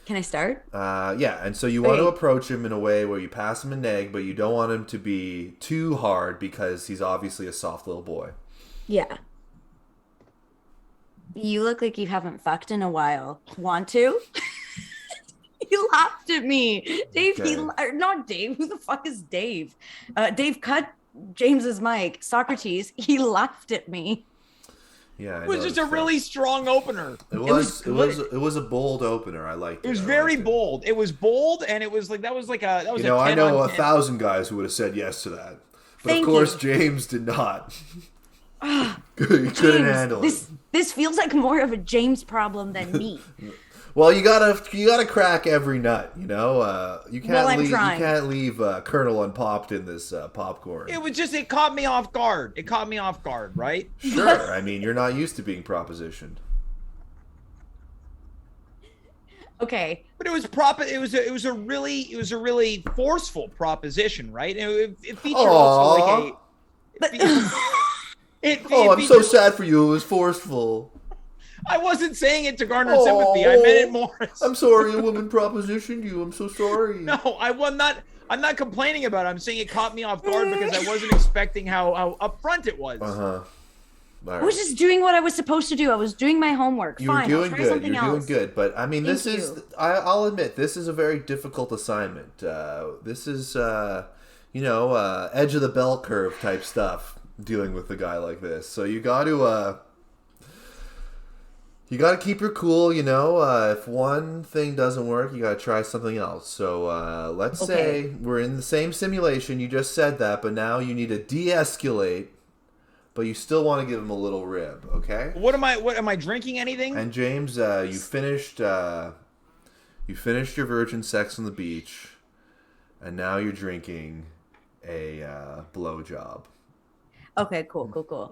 I start? Yeah, and so you want to approach him in a way where you pass him an egg, but you don't want him to be too hard because he's obviously a soft little boy. Yeah. You look like you haven't fucked in a while. Want to? He laughed at me. Dave, Okay. not Dave. Who the fuck is Dave? Dave cut James's mic. Socratease. He laughed at me. Yeah, It was just a really strong opener. It was a bold opener. I liked it. It was very bold. It was bold, and it was like that was a 10 I know on 10. 1,000 guys who would have said yes to that, but Thank of course you. James did not. He couldn't handle it. This feels like more of a James problem than me. Well, you gotta crack every nut, You can't leave kernel unpopped in this popcorn. It caught me off guard. It caught me off guard, right? Sure. I mean, you're not used to being propositioned. Okay. But it was a really forceful proposition, right? It featured also like I'm so sad for you. It was forceful. I wasn't saying it to garner sympathy. I meant it more. I'm sorry, a woman propositioned you. I'm so sorry. No, I'm not complaining about it. I'm saying it caught me off guard because I wasn't expecting how upfront it was. Right. I was just doing what I was supposed to do. I was doing my homework. You were Fine, doing I'll try good. something You're else. doing good. But I mean, I'll admit, this is a very difficult assignment. This is, edge of the bell curve type stuff, dealing with a guy like this. So you got to keep your cool, if one thing doesn't work, you got to try something else. So let's say we're in the same simulation. You just said that, but now you need to de-escalate, but you still want to give him a little rib, okay? What am I drinking anything? And James, you finished your virgin Sex on the Beach, and now you're drinking a blowjob. Okay, cool.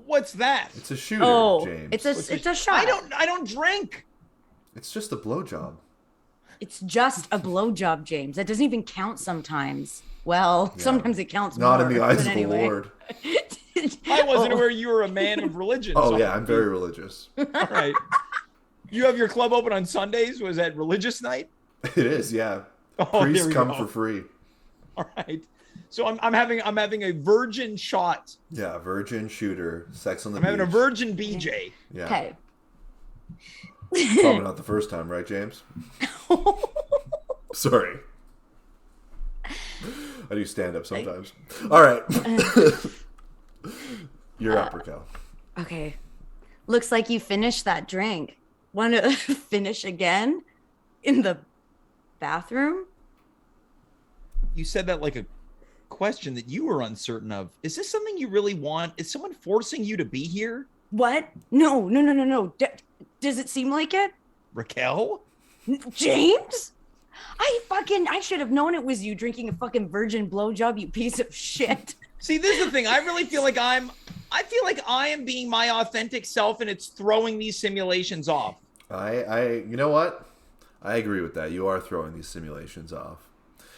What's that? It's a shooter, James. It's a shot. I don't drink. It's just a blowjob. It's just a blowjob, James. That doesn't even count sometimes. Well, sometimes it counts Not more. in the eyes of anyway. the Lord. I wasn't aware you were a man of religion. Oh, so yeah, I'm very religious. All right. You have your club open on Sundays? Was that religious night? It is, yeah. Oh, Priests there we come go. for free. All right. So I'm having a virgin shot. Yeah, virgin shooter, Sex on the I'm Beach. having a virgin BJ. Yeah. Okay. Probably not the first time, right, James? Sorry. I do stand up sometimes. All right. You're up, Racquel. Okay. Looks like you finished that drink. Want to finish again in the bathroom? You said that like a question that you were uncertain of. Is this something you really want? Is someone forcing you to be here? What? No. Does it seem like it? Racquel? James? I should have known it was you drinking a fucking virgin blowjob, you piece of shit. See, this is the thing. I really feel like I am being my authentic self, and it's throwing these simulations off. You know what? I agree with that. You are throwing these simulations off.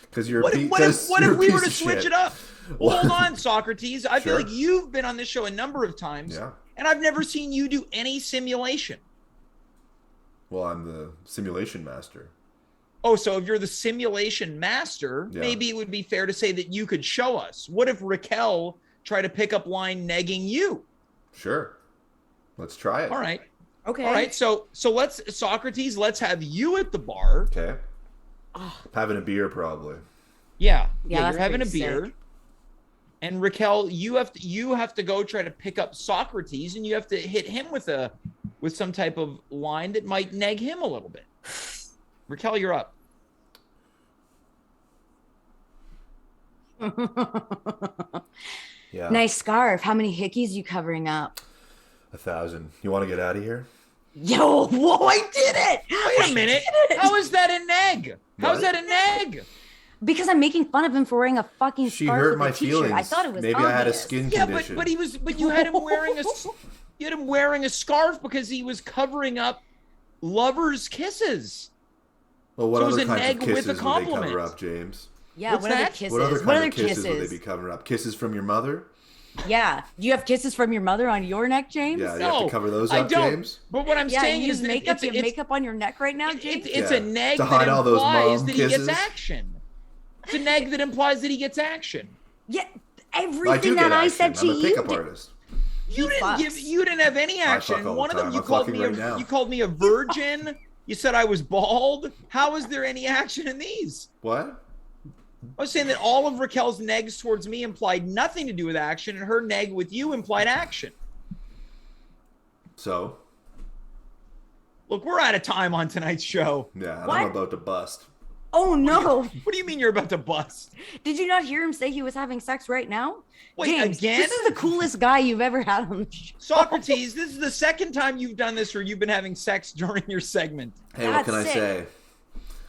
Because you're what if we were to switch it up? Well, hold on, Socratease. I feel like you've been on this show a number of times, and I've never seen you do any simulation. Well, I'm the simulation master. Oh, so if you're the simulation master, maybe it would be fair to say that you could show us. What if Racquel tried to pick up line negging you? Sure. Let's try it. All right. Okay. All right. So let's, Socratease, let's have you at the bar. Okay. Having a beer, probably. Yeah, you're having a beer. Sick. And Racquel, you have to go try to pick up Socratease, and you have to hit him with some type of line that might neg him a little bit. Racquel, you're up. Yeah. Nice scarf. How many hickeys you covering up? 1,000. You want to get out of here? Yo, whoa, I did it! Wait a minute. How is that a neg? How's that a neg? Because I'm making fun of him for wearing a fucking She scarf hurt with my a t-shirt. feelings. I thought it was Maybe obvious. I had a skin condition. But you had him wearing a scarf because he was covering up lovers' kisses. Well, what So it was other a kinds neg of with a kisses would they compliment. cover up, James? Yeah, What's what other that? kisses? What other What kind other of kisses would they kisses? be covering up? Kisses from your mother? Yeah. Do you have kisses from your mother on your neck, James? Yeah, you have to cover those up, don't. James? But what I'm Yeah, saying you is use that makeup. You have it's makeup on your neck right now, James? it's Yeah, a neg to that hide all those implies mom that he gets kisses. action. It's a neg that implies that he gets action. Yeah, I do everything get that I action. said to I'm a you. pickup artist. You didn't have any action. fuck all One the of them time. you I'm called fucking me right now. you called me a virgin. You said I was bald. How is there any action in these? What? I was saying that all of Racquel's negs towards me implied nothing to do with action, and her neg with you implied action. So? Look, we're out of time on tonight's show. Yeah, and What? I'm about to bust. Oh, no. What do you mean you're about to bust? Did you not hear him say he was having sex right now? Wait, James, again? this is the coolest guy you've ever had on the show. Socratease, this is the second time you've done this or you've been having sex during your segment. Hey, what That's can I sick. say?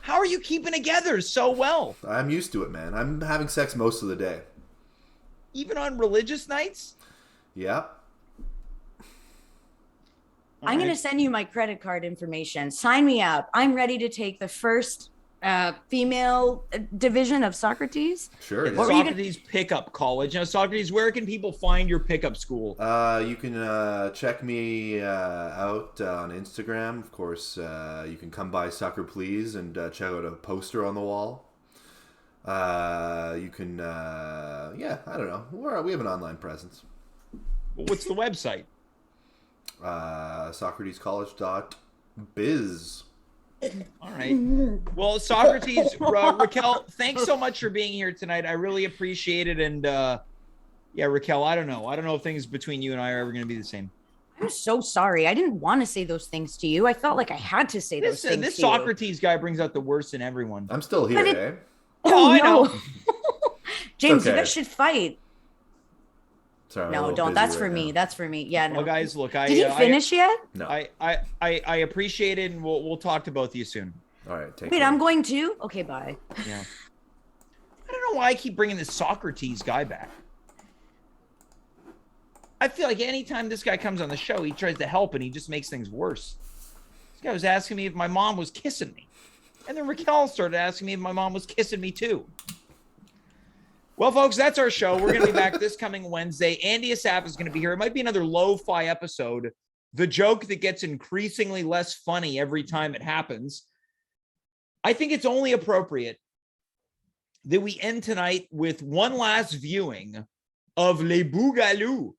How are you keeping together so well? I'm used to it, man. I'm having sex most of the day. Even on religious nights? Yeah. I'm going to send you my credit card information. Sign me up. I'm ready to take the first female division of Socratease. Sure. It's Yeah. Socratease Pickup College. Now, Socratease, where can people find your pickup school? You can check me out on Instagram. Of course, you can come by Soccer Please and check out a poster on the wall. You can, I don't know. We have an online presence. Well, what's the website? SocratesCollege.biz. All right. Well, Socratease, Racquel, thanks so much for being here tonight. I really appreciate it. And Racquel, I don't know. I don't know if things between you and I are ever going to be the same. I'm so sorry. I didn't want to say those things to you. I felt like I had to say those things This to you. Socratease guy brings out the worst in everyone. I'm still here, But eh? Oh, I no. know. James, Okay. you guys should fight. Sorry, I'm a No, little don't. busy That's right for now. me. That's for me. Yeah, no. Well, guys, look, Did he finish yet? No. I appreciate it, and we'll talk to both of you soon. All right, take Wait, care. I'm going to? Okay, bye. Yeah. I don't know why I keep bringing this Socratease guy back. I feel like anytime this guy comes on the show, he tries to help and he just makes things worse. This guy was asking me if my mom was kissing me. And then Racquel started asking me if my mom was kissing me too. Well, folks, that's our show. We're going to be back this coming Wednesday. Andy Asaf is going to be here. It might be another lo-fi episode. The joke that gets increasingly less funny every time it happens. I think it's only appropriate that we end tonight with one last viewing of Les Bougalous.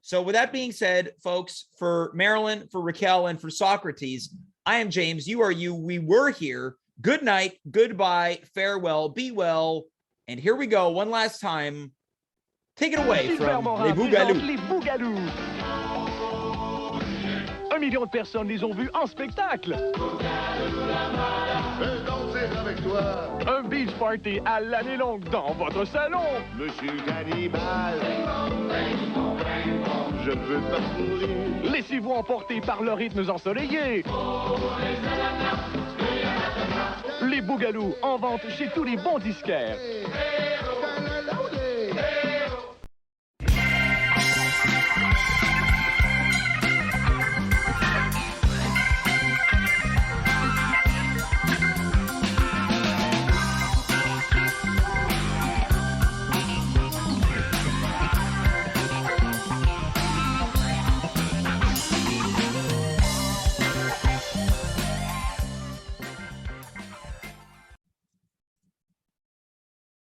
So with that being said, folks, for Marilyn, for Racquel, and for Socratease, I am James. You are you. We were here. Good night. Goodbye. Farewell. Be well. And here we go. One last time. Take it away from Les Bougalous. Les Bougalous. 1 million de personnes les ont vus en spectacle. Danser avec toi, Un beach party à l'année longue dans votre salon. Monsieur Cannibal. Je veux pas mourir. Laissez-vous emporter par le rythme ensoleillé. Les Bougalous, en vente chez tous les bons disquaires.